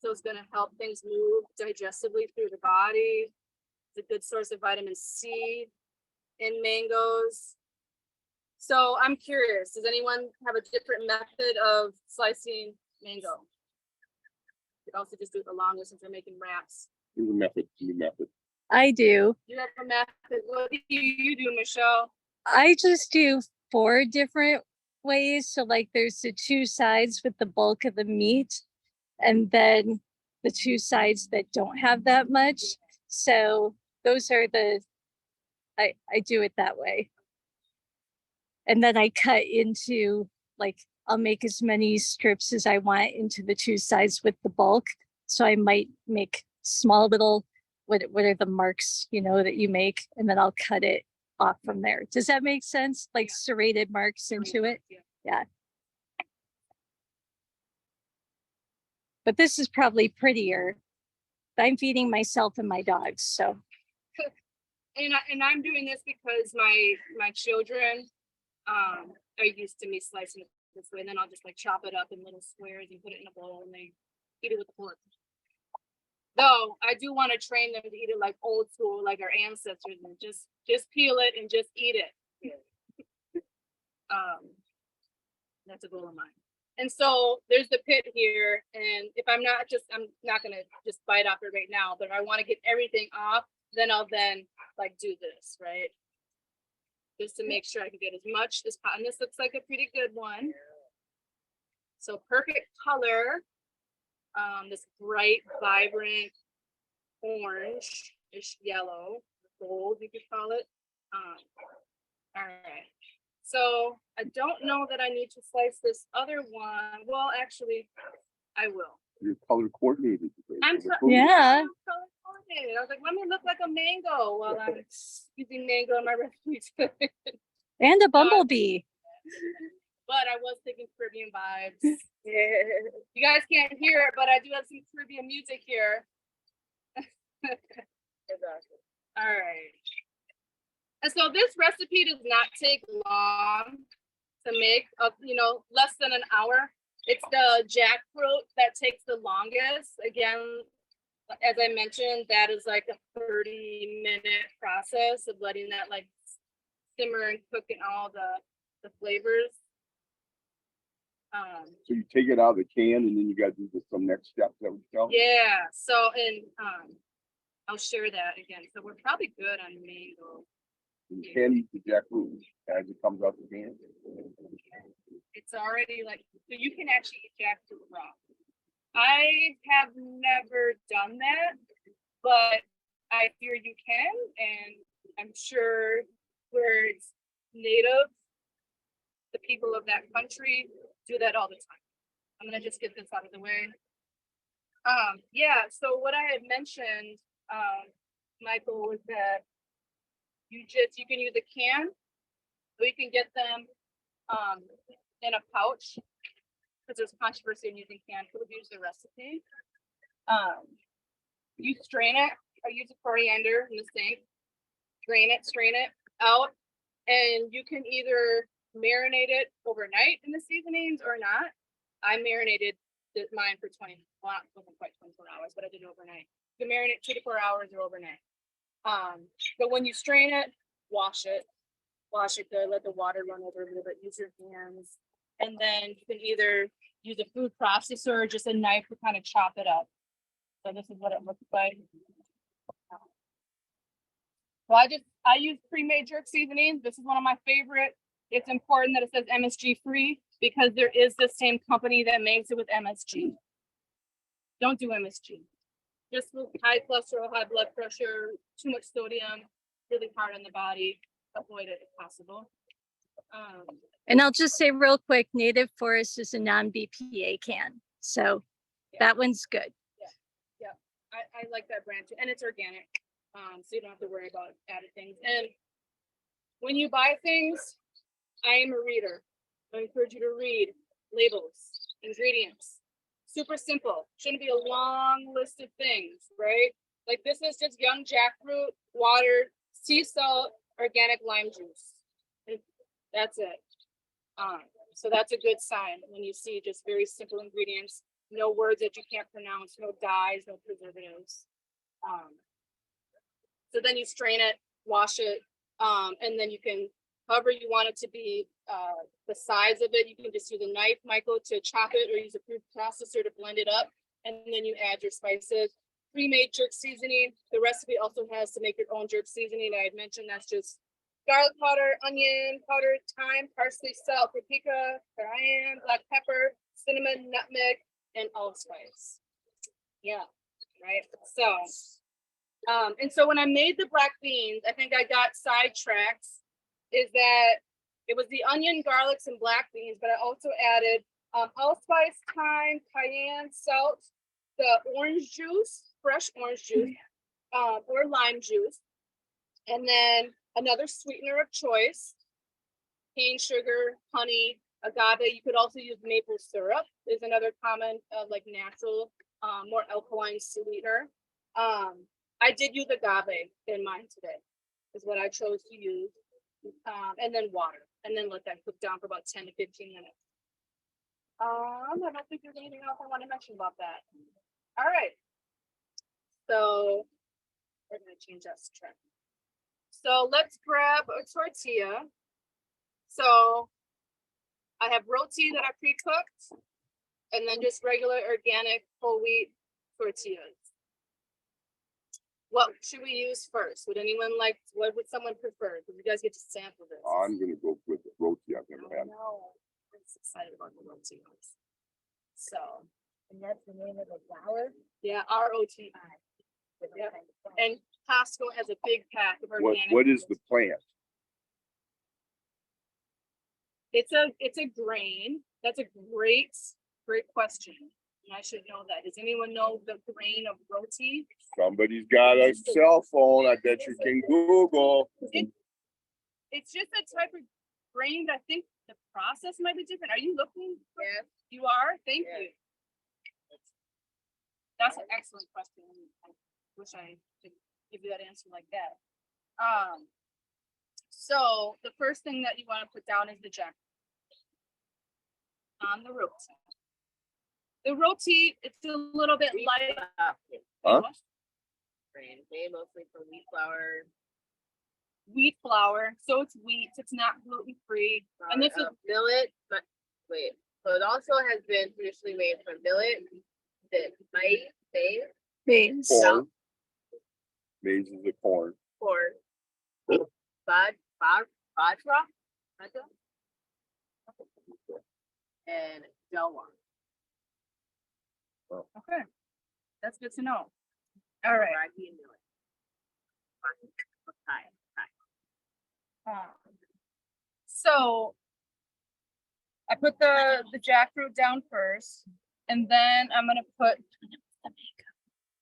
So it's gonna help things move digestively through the body. It's a good source of vitamin C in mangoes. So I'm curious, does anyone have a different method of slicing mango? You could also just do it the longest since we're making wraps. New method, new method. I do. You have a method. What do you do, Michelle? I just do 4 different ways. So like there's the two sides with the bulk of the meat, and then the two sides that don't have that much. So those are I do it that way. And then I cut into, like, I'll make as many strips as I want into the two sides with the bulk. So I might make small little, what are the marks, that you make, and then I'll cut it off from there. Does that make sense? Like serrated marks into it? Yeah. But this is probably prettier. I'm feeding myself and my dogs, so. And I'm doing this because my children are used to me slicing it this way, and then I'll just like chop it up in little squares and put it in a bowl, and they eat it with fork. Though I do want to train them to eat it like old school, like our ancestors, and just peel it and just eat it. That's a goal of mine. And so there's the pit here, and if I'm not gonna just bite off it right now, but if I want to get everything off, then I'll like do this, right? Just to make sure I can get as much as possible. And this looks like a pretty good one. So perfect color. This bright, vibrant orange-ish yellow, gold, you could call it. All right. So I don't know that I need to slice this other one. Well, actually, I will. You're color coordinated. Yeah. I'm color coordinated. I was like, let me look like a mango while I'm using mango in my recipe. And a bumblebee. But I was thinking Caribbean vibes. You guys can't hear it, but I do have some Caribbean music here. All right. And so this recipe does not take long to make, less than an hour. It's the jackfruit that takes the longest. Again, as I mentioned, that is like a 30-minute process of letting that like simmer and cook in all the flavors. So you take it out of the can and then you got to do some next steps that we tell. Yeah. So, and I'll share that again. So we're probably good on mango. You can eat the jackfruit as it comes out the can. It's already like, so you can actually eat jackfruit raw. I have never done that, but I fear you can, and I'm sure where it's native, the people of that country do that all the time. I'm gonna just get this out of the way. Yeah, so what I had mentioned, Michael, was that you can use a can, or you can get them in a pouch, because there's controversy in using canned food. Use the recipe. You strain it. I use a coriander in the sink. Drain it, strain it out, and you can either marinate it overnight in the seasonings or not. I marinated mine for 20, well, it wasn't quite 24 hours, but I did it overnight. You can marinate 2 to 4 hours or overnight. But when you strain it, wash it good, let the water run over a little bit, use your hands. And then you can either use a food processor or just a knife to kind of chop it up. So this is what it looks like. So I use pre-made jerk seasonings. This is one of my favorite. It's important that it says MSG free because there is the same company that makes it with MSG. Don't do MSG. Just with high cholesterol, high blood pressure, too much sodium, really hard on the body. Avoid it if possible. And I'll just say real quick, Native Forest is a non-BPA can. So that one's good. Yeah. I like that brand too. And it's organic. So you don't have to worry about added things. And when you buy things, I am a reader. I encourage you to read labels, ingredients. Super simple. Shouldn't be a long list of things, right? Like this is just young jackfruit, water, sea salt, organic lime juice. That's it. So that's a good sign when you see just very simple ingredients, no words that you can't pronounce, no dyes, no preservatives. So then you strain it, wash it, and then you can, however you want it to be, the size of it, you can just use a knife, Michael, to chop it, or use a food processor to blend it up, and then you add your spices. Pre-made jerk seasoning. The recipe also has to make your own jerk seasoning. I had mentioned that's just garlic powder, onion powder, thyme, parsley, salt, paprika, cayenne, black pepper, cinnamon, nutmeg, and allspice. Yeah, right. So, and so when I made the black beans, I think I got sidetracked. Is that it was the onion, garlics, and black beans, but I also added allspice, thyme, cayenne, salt, the orange juice, fresh orange juice, or lime juice, and then another sweetener of choice, cane sugar, honey, agave. You could also use maple syrup. Is another common like natural, more alkaline sweetener. I did use agave in mine today. Is what I chose to use, and then water, and then let that cook down for about 10 to 15 minutes. I don't think there's anything else I want to mention about that. All right. So we're gonna change that to track. So let's grab a tortilla. So I have roti that I pre-cooked, and then just regular organic whole wheat tortillas. What should we use first? Would anyone like, what would someone prefer? Because you guys get to sample this. I'm gonna go with the roti. I've never had. No, I'm so excited about the roti. So, And that's the name of the flour. yeah, ROTI. Yep. And Costco has a big pack of organic. What is the plant? It's a grain. That's a great question. And I should know that. Does anyone know the grain of roti? Somebody's got a cell phone. I bet you can Google. It's just a type of grain that I think the process might be different. Are you looking? Yeah. You are? Thank you. That's an excellent question. I wish I could give you that answer like that. So the first thing that you want to put down is the jackfruit on the roti. The roti, it's a little bit light. Huh? Grain made mostly from wheat flour. Wheat flour, so it's wheat. It's not gluten free. And this is millet, but wait. So it also has been traditionally made from millet, the maize, Corn. Maize is the corn. bajra, and jawar. okay. That's good to know. All right. Ragi and millet. So I put the jackfruit down first, and then I'm gonna put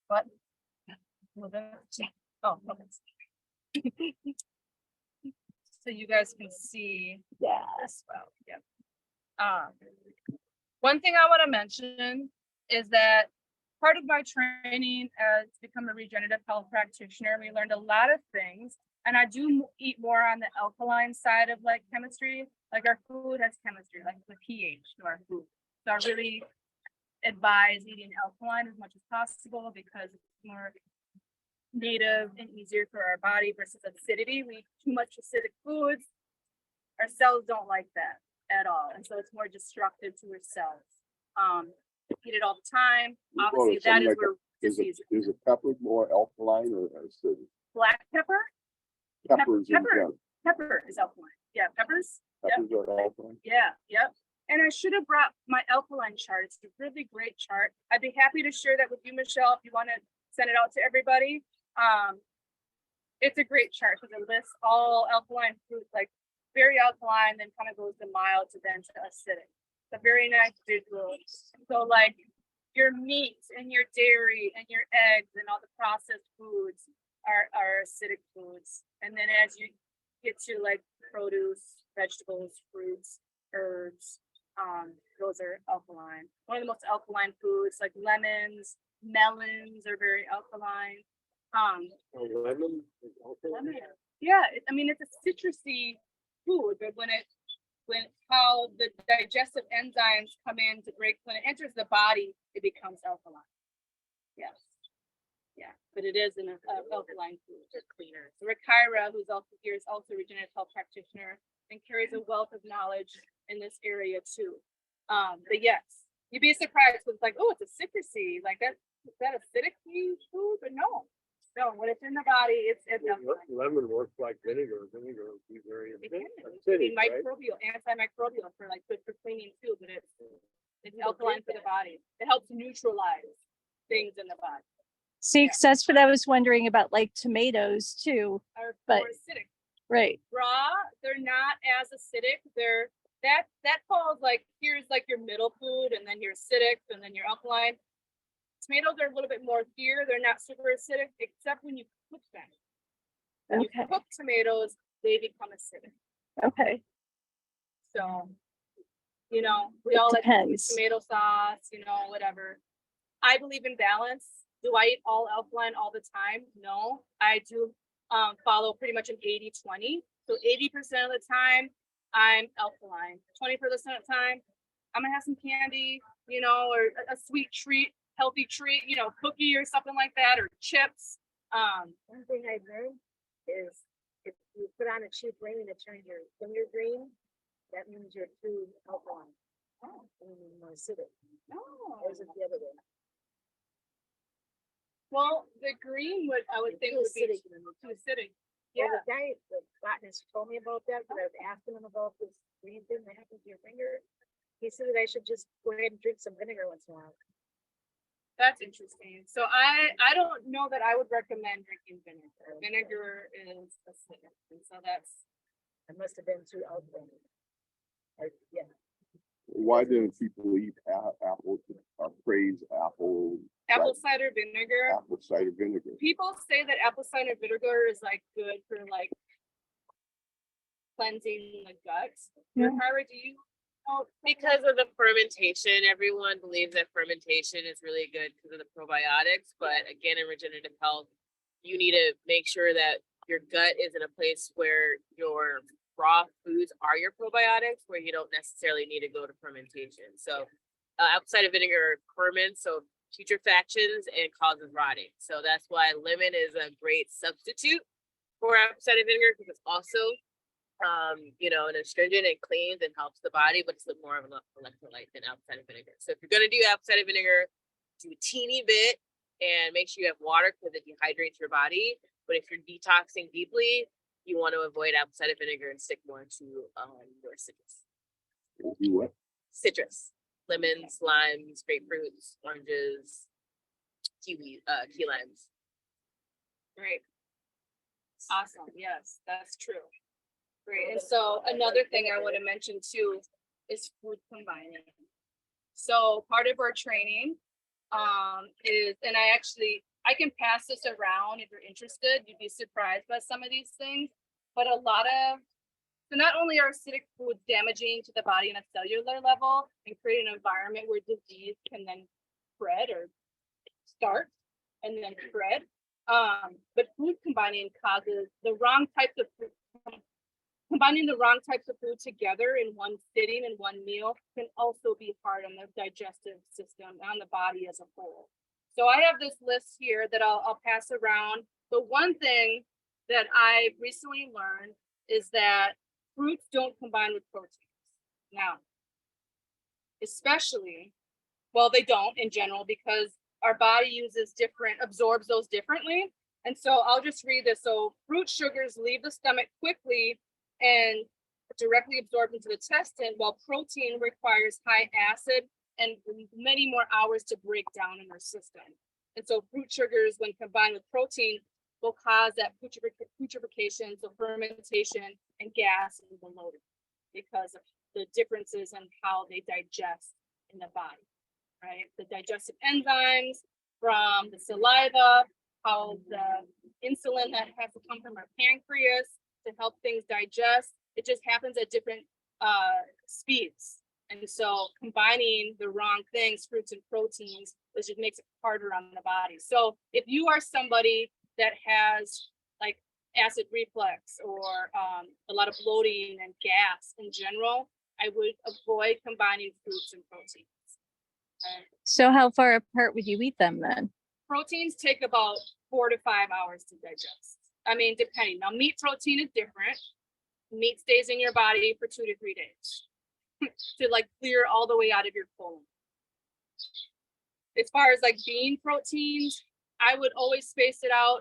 what? Oh, okay. So you guys can see this well. Yeah. One thing I want to mention is that part of my training as to become a regenerative health practitioner, we learned a lot of things. And I do eat more on the alkaline side of like chemistry. Like our food has chemistry, like the pH to our food. So I really advise eating alkaline as much as possible because it's more native and easier for our body versus acidity. We eat too much acidic foods. Our cells don't like that at all. And so it's more destructive to our cells. Eat it all the time. Obviously, that is where disease Is a pepper more alkaline or acidic? Black pepper. Peppers in Pepper. general. Pepper is alkaline. Yeah, peppers. Peppers are alkaline. Yeah, yep. And I should have brought my alkaline chart. It's a really great chart. I'd be happy to share that with you, Michelle, if you want to send it out to everybody. It's a great chart because it lists all alkaline fruits, like very alkaline, then kind of goes to mild to then to acidic. It's a very nice visual. So like your meat and your dairy and your eggs and all the processed foods are acidic foods. And then as you get to like produce, vegetables, fruits, herbs, those are alkaline. One of the most alkaline foods like lemons, melons are very alkaline. Lemon is alkaline? Yeah, I mean it's a citrusy food, but when how the digestive enzymes come in to break, when it enters the body, it becomes alkaline. Yes. Yeah, but it is an alkaline food. It's cleaner. So Rakaira, who's also here, is also a regenerative health practitioner and carries a wealth of knowledge in this area too. But yes, you'd be surprised with like, oh, it's a citrusy, like that, is that acidic food? But no, No, when it's in the body, it's Lemon works like vinegar. Vinegar would be very it can acidic, be right? microbial, antimicrobial for like good for cleaning too, but it's alkaline for the body. It helps neutralize things in the body. See, 'cause that's what I was wondering about, like tomatoes too. Are But- more acidic. Right. Raw, they're not as acidic. They're that falls like here's like your middle food, and then your acidic, and then your alkaline. Tomatoes are a little bit more here. They're not super acidic, except when you cook them. When you Okay. cook tomatoes, they become acidic. Okay. So, you know, we It all like to use depends. tomato sauce, you know, whatever. I believe in balance. Do I eat all alkaline all the time? No, I do follow pretty much an 80-20. So 80% of the time I'm alkaline. 20% of the time I'm gonna have some candy, you know, or a sweet treat, healthy treat, you know, cookie or something like that, or chips. One thing I learned is if you put on a cheap ring and it turns your finger green, that means you're too alkaline. Oh, And more acidic. no. Or is it the other way? Well, the green would I would You're think too would be acidic. too acidic. Yeah, Yeah. the guy, the botanist told me about that, but I was asking him about this green thing that happens to your finger. He said that I should just go ahead and drink some vinegar once in a while. That's interesting. So I don't know that I would recommend drinking vinegar. Vinegar is acidic, and so that's I must have been too alkaline. Yeah. Why do people eat apples, praise apple apple cider vinegar. apple cider vinegar? People say that apple cider vinegar is like good for like cleansing the gut. Yeah. Kyra, do you know? Because of the fermentation, everyone believes that fermentation is really good because of the probiotics. But again, in regenerative health, you need to make sure that your gut is in a place where your raw foods are your probiotics, where you don't necessarily need to go to fermentation. So apple cider vinegar ferments, so putrefactions, and causes rotting. So that's why lemon is a great substitute for apple cider vinegar, because it's also you know, an astringent. It cleans and helps the body, but it's more of an electrolyte than apple cider vinegar. So if you're gonna do apple cider vinegar, do a teeny bit and make sure you have water because it dehydrates your body. But if you're detoxing deeply, you want to avoid apple cider vinegar and stick more to your citrus. You what? Citrus, lemons, limes, grapefruits, oranges, key limes. Great. Awesome. Yes, that's true. Great. And so another thing I want to mention too is food combining. So part of our training is, and I can pass this around if you're interested. You'd be surprised by some of these things, but so not only are acidic foods damaging to the body on a cellular level and create an environment where disease can then spread or start and then spread, but food combining causes the wrong types of food. Combining the wrong types of food together in one sitting in one meal can also be hard on the digestive system and on the body as a whole. So I have this list here that I'll pass around. The one thing that I recently learned is that fruits don't combine with proteins. Now, especially, well, they don't in general because our body absorbs those differently. And so I'll just read this. So fruit sugars leave the stomach quickly and directly absorbed into the intestine, while protein requires high acid and many more hours to break down in our system. And so fruit sugars, when combined with protein, will cause that putrefaction, so fermentation and gas and bloating because of the differences in how they digest in the body, right? The digestive enzymes from the saliva, how the insulin that has to come from our pancreas to help things digest. It just happens at different speeds. And so combining the wrong things, fruits and proteins, it just makes it harder on the body. So if you are somebody that has like acid reflux or a lot of bloating and gas in general, I would avoid combining fruits and proteins. Okay? So how far apart would you eat them then? Proteins take about 4 to 5 hours to digest. I mean, depending. Now, meat protein is different. Meat stays in your body for 2 to 3 days to like clear all the way out of your colon. As far as like bean proteins, I would always space it out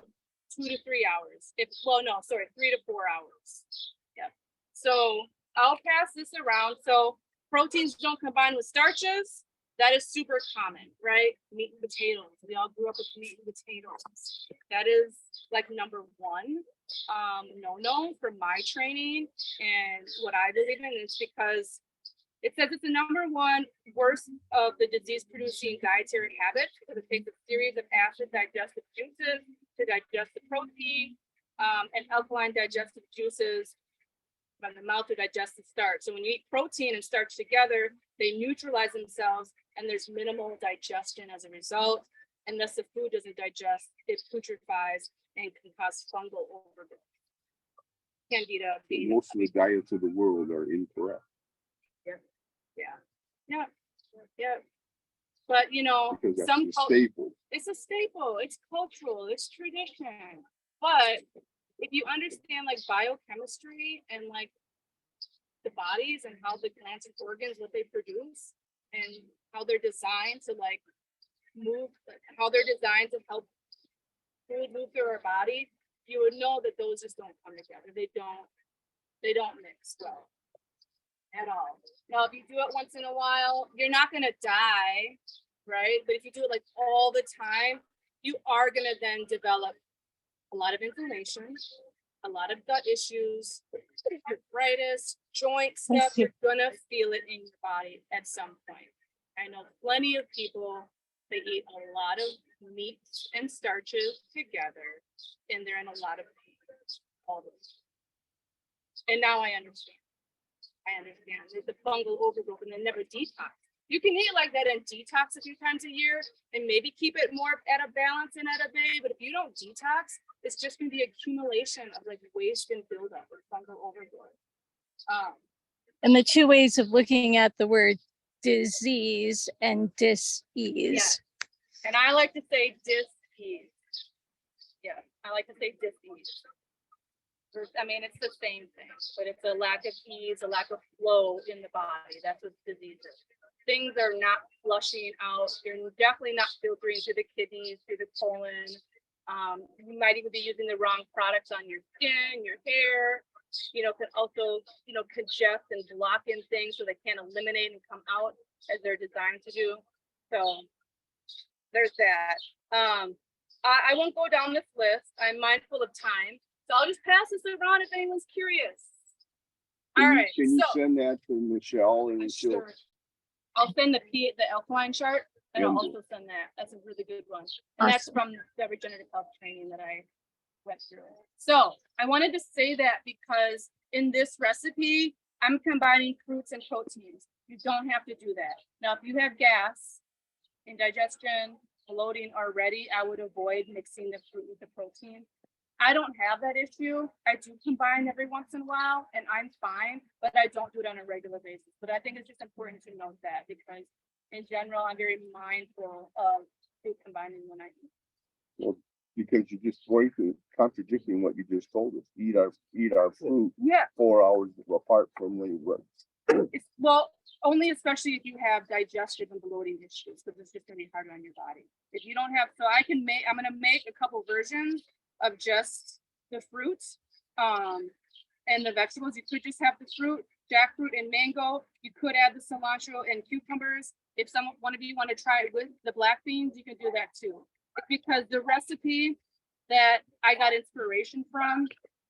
2 to 3 hours. Well, no, sorry, 3 to 4 hours. Yep. So I'll pass this around. So proteins don't combine with starches. That is super common, right? Meat and potatoes. We all grew up with meat and potatoes. That is like number one no for my training and what I believe in is because it says it's the number one worst of the disease producing dietary habits because it takes a series of acid digestive juices to digest the protein and alkaline digestive juices from the mouth to digest the starch. So when you eat protein and starch together, they neutralize themselves and there's minimal digestion as a result. And thus the food doesn't digest, it putrefies and can cause fungal overgrowth. Candida. Most of the diets of the world are incorrect. Yeah. But you know, Because that's some a staple. it's a staple, it's cultural, it's tradition. But if you understand like biochemistry and like the bodies and how the glands and organs, what they produce and how they're designed to like move, how they're designed to help food move through our body, you would know that those just don't come together. They don't mix well at all. Now, if you do it once in a while, you're not gonna die, right? But if you do it like all the time, you are gonna then develop a lot of inflammation, a lot of gut issues, arthritis, joint stuff. You're gonna feel it in your body at some point. I know plenty of people that eat a lot of meats and starches together, and they're in a lot of pain all the time. And now I understand. There's the fungal overgrowth and they never detox. You can eat like that and detox a few times a year and maybe keep it more at a balance and at a bay. But if you don't detox, it's just going to be accumulation of like waste and buildup of fungal overgrowth. And the two ways of looking at the word disease and dis-ease. And I like to say dis-ease. Yeah, I like to say dis-ease. I mean, it's the same thing, but it's a lack of ease, a lack of flow in the body. That's what disease is. Things are not flushing out. You're definitely not filtering through the kidneys, through the colon. You might even be using the wrong products on your skin, your hair. You know, can also, you know, congest and block in things so they can't eliminate and come out as they're designed to do. So there's that. I won't go down this list. I'm mindful of time. So I'll just pass this around if anyone's curious. All right. Can you So send that to Michelle and she'll sure. I'll send the alkaline chart and I'll And- also send that. That's a really good one. And that's from the regenerative health training that I went through. So I wanted to say that because in this recipe, I'm combining fruits and proteins. You don't have to do that. Now, if you have gas, indigestion, bloating already, I would avoid mixing the fruit with the protein. I don't have that issue. I do combine every once in a while and I'm fine, but I don't do it on a regular basis. But I think it's just important to note that because in general, I'm very mindful of food combining when I eat. Well, because you just contradicting what you just told us. Eat our fruit Yeah. 4 hours apart from when you work. Well, only especially if you have digestive and bloating issues, because it's just gonna be harder on your body. If you don't have, so I'm gonna make a couple versions of just the fruits and the vegetables. You could just have the fruit, jackfruit and mango. You could add the cilantro and cucumbers. If one of you want to try it with the black beans, you can do that too. It's because the recipe that I got inspiration from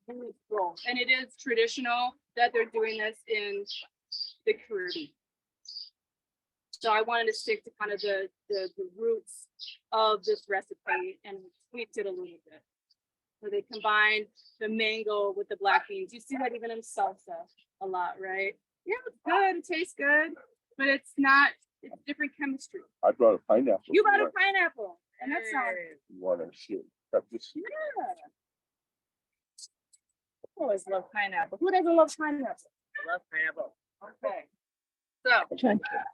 is both. And it is traditional that they're doing this in the Caribbean. So I wanted to stick to kind of the roots of this recipe and tweaked it a little bit. So they combined the mango with the black beans. You see that even in salsa a lot, right? Yeah, it's good. It tastes good, but it's different chemistry. I brought a pineapple. You brought a pineapple, and that sounds You want to shit? Cut this. yeah. I always love pineapple. Who doesn't love pineapple? I love pineapple. Okay. So,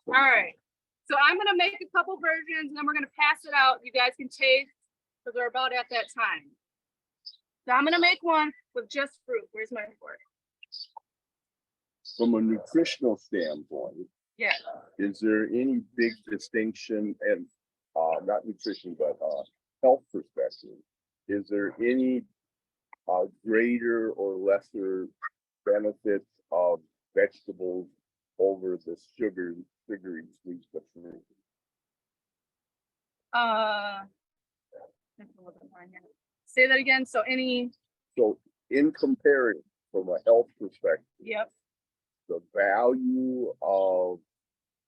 all right. So I'm gonna make a couple versions, and then we're gonna pass it out. You guys can taste because we're about at that time. So I'm gonna make one with just fruit. Where's my fork? From a nutritional standpoint, Yeah. is there any big distinction and not nutrition, but health perspective is there any greater or lesser benefits of vegetables over the sugary sweets of fruit? Let's look at mine here. Say that again. So any, So in comparing from a health perspective, yep, the value of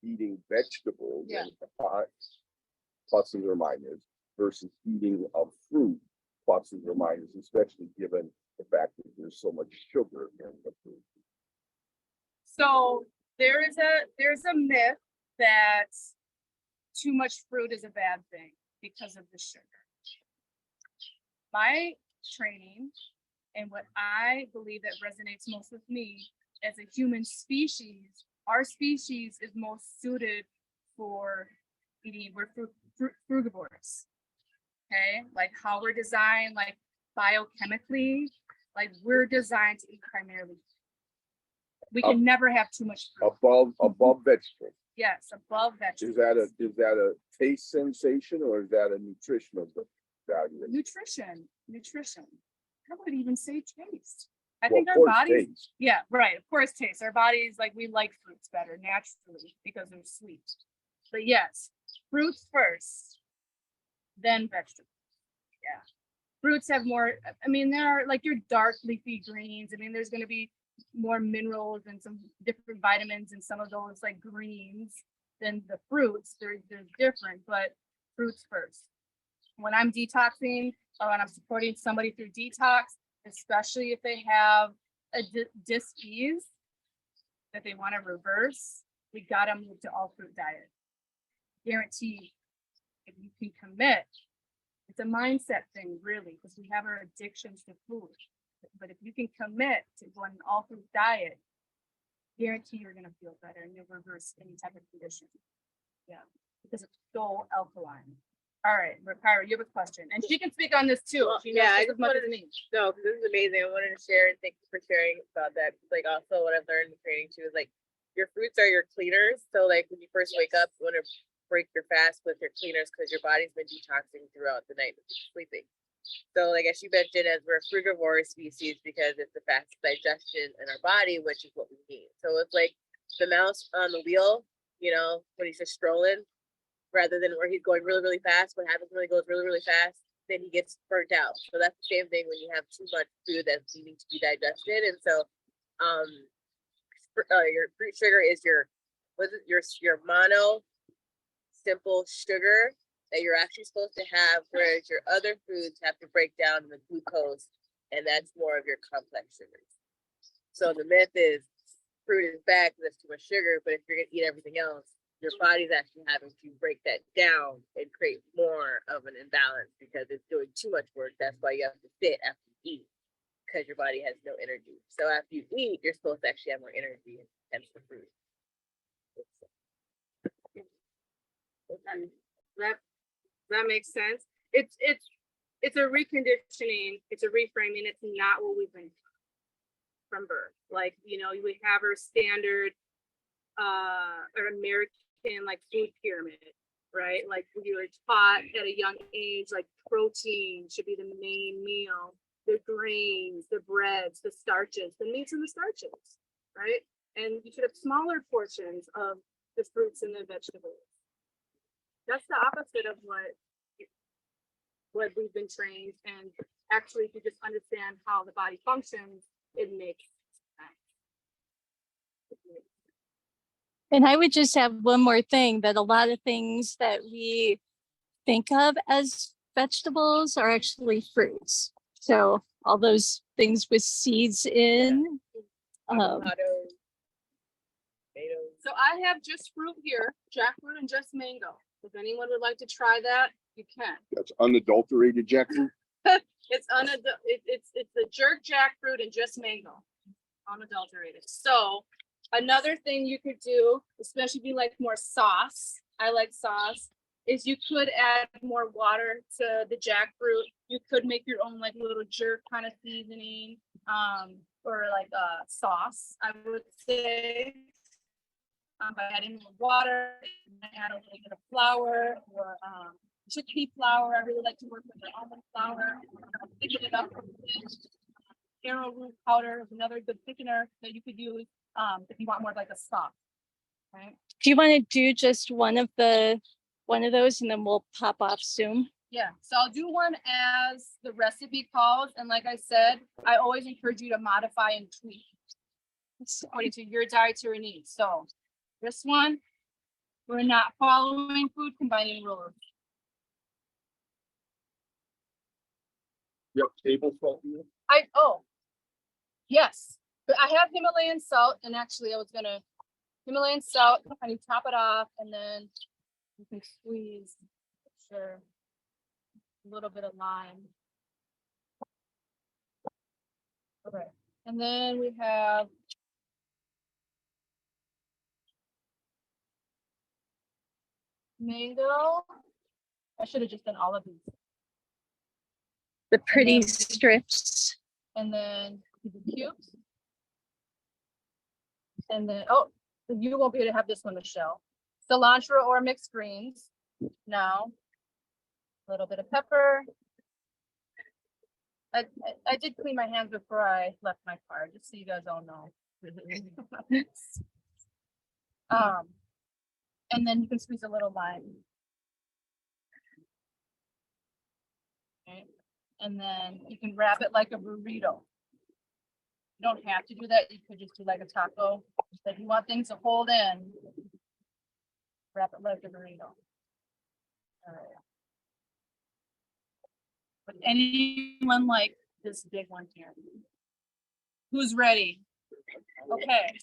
eating vegetables Yeah. and pluses or minuses versus eating of fruit, pluses or minuses, especially given the fact that there's so much sugar in the fruit. so there's a myth that too much fruit is a bad thing because of the sugar. My training and what I believe that resonates most with me as a human species, our species is most suited for eating, we're frugivores. Okay, like how we're designed, like biochemically, like we're designed to eat primarily. We can never have too much fruit. Above vegetables. Yes, above Is vegetables. that a taste sensation or is that a nutritional value? Nutrition. I would even say taste. I Well, think of our course, bodies, taste. yeah, right. Of course, taste. Our bodies, like we like fruits better naturally because they're sweet. But yes, fruits first, then vegetables. Yeah. Fruits have more, I mean, there are like your dark leafy greens. I mean, there's going to be more minerals and some different vitamins in some of those like greens than the fruits. They're different, but fruits first. When I'm detoxing or when I'm supporting somebody through detox, especially if they have a dis-ease that they want to reverse, we got to move to all fruit diet. Guaranteed, if you can commit, it's a mindset thing, really, because we have our addictions to food. But if you can commit to going an all fruit diet, guarantee you're going to feel better and you'll reverse any type of condition. Yeah, because it's so alkaline. All right, Kyra, you have a question, and she can speak on this too. Well, She knows yeah, I just as just much wanted as me. No, 'cause this is amazing. I wanted to share and thank you for sharing about that. Like also what I've learned in training too is like your fruits are your cleaners. So like when you first wake up, you want to break your fast with your cleaners because your body's been detoxing throughout the night when you're sleeping. So like as you mentioned, as we're a frugivore species because it's the fastest digestion in our body, which is what we need. So it's like the mouse on the wheel, you know, when he's just strolling, rather than where he's going really, really fast. What happens when he goes really, really fast? Then he gets burnt out. So that's the same thing when you have too much food that's needing to be digested. And so your fruit sugar is your mono simple sugar that you're actually supposed to have, whereas your other foods have to break down the glucose, and that's more of your complex sugars. So the myth is fruit is bad because there's too much sugar, but if you're gonna eat everything else, your body's actually having to break that down and create more of an imbalance because it's doing too much work. That's why you have to sit after you eat because your body has no energy. So after you eat, you're supposed to actually have more energy, and hence the fruit. That makes sense. It's a reconditioning. It's a reframing. It's not what we've been from birth. Like, you know, we have our standard or American like food pyramid, right? Like we were taught at a young age, like protein should be the main meal, the grains, the breads, the starches, the meats and the starches, right? And you should have smaller portions of the fruits and the vegetables. That's the opposite of what we've been trained. And actually, if you just understand how the body functions, it makes sense. And I would just have one more thing, that a lot of things that we think of as vegetables are actually fruits. So all those things with seeds in. Avocado, tomatoes. So I have just fruit here, jackfruit and just mango. If anyone would like to try that, you can. That's unadulterated jackfruit. It's it's the jerk jackfruit and just mango, unadulterated. So another thing you could do, especially if you like more sauce, I like sauce, is you could add more water to the jackfruit. You could make your own like little jerk kind of seasoning, or like a sauce, I would say. By adding more water, add a little bit of flour or chickpea flour. I really like to work with the almond flour. Thicken it up. Arrowroot powder is another good thickener that you could use if you want more like a sauce. Right? Do you want to do just one of those and then we'll pop off Zoom? Yeah, so I'll do one as the recipe calls, and like I said, I always encourage you to modify and tweak according to your dietary needs. So this one, we're not following food combining rules. You have table salt here? Yes, but I have Himalayan salt, and actually I was gonna Himalayan salt, and you top it off, and then you can squeeze, sure, a little bit of lime. Okay, and then we have mango. I should have just done all of these. The pretty then- strips. And then the cubes. And then, oh, you won't be able to have this one, Michelle. Cilantro or mixed greens. Now, a little bit of pepper. I did clean my hands before I left my car, just so you guys all know. And then you can squeeze a little lime. Okay. And then you can wrap it like a burrito. You don't have to do that. You could just do like a taco. But if you want things to hold in, wrap it like a burrito. All right. Would anyone like this big one here? Who's ready? Okay.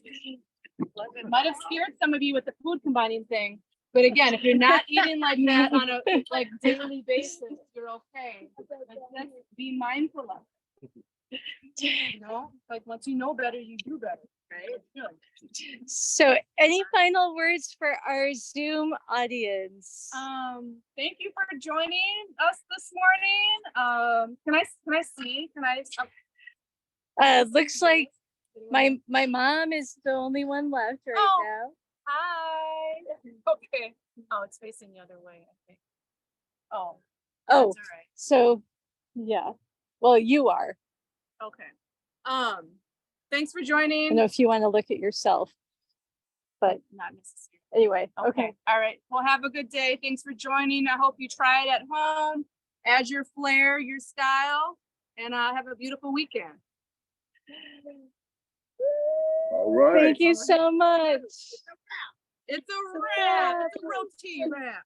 It might have scared some of you with the food combining thing, but again, if you're not eating like that on a like daily basis, you're okay. But just be mindful of it. You know, like once you know better, you do better, right? Good. So any final words for our Zoom audience? Thank you for joining us this morning. Can I see? Looks like my mom is the only one left right Oh. now. Hi. Okay. Oh, it's facing the other way, I think. Oh. Oh, That's all right. so yeah. Well, you are. Okay. Thanks for I joining. don't know if you want to look at yourself, but Not necessary. anyway, Okay. okay. All right. Well, have a good day. Thanks for joining. I hope you try it at home. Add your flair, your style, and have a beautiful weekend. All right. Thank you so much. It's a wrap. It's a roti wrap.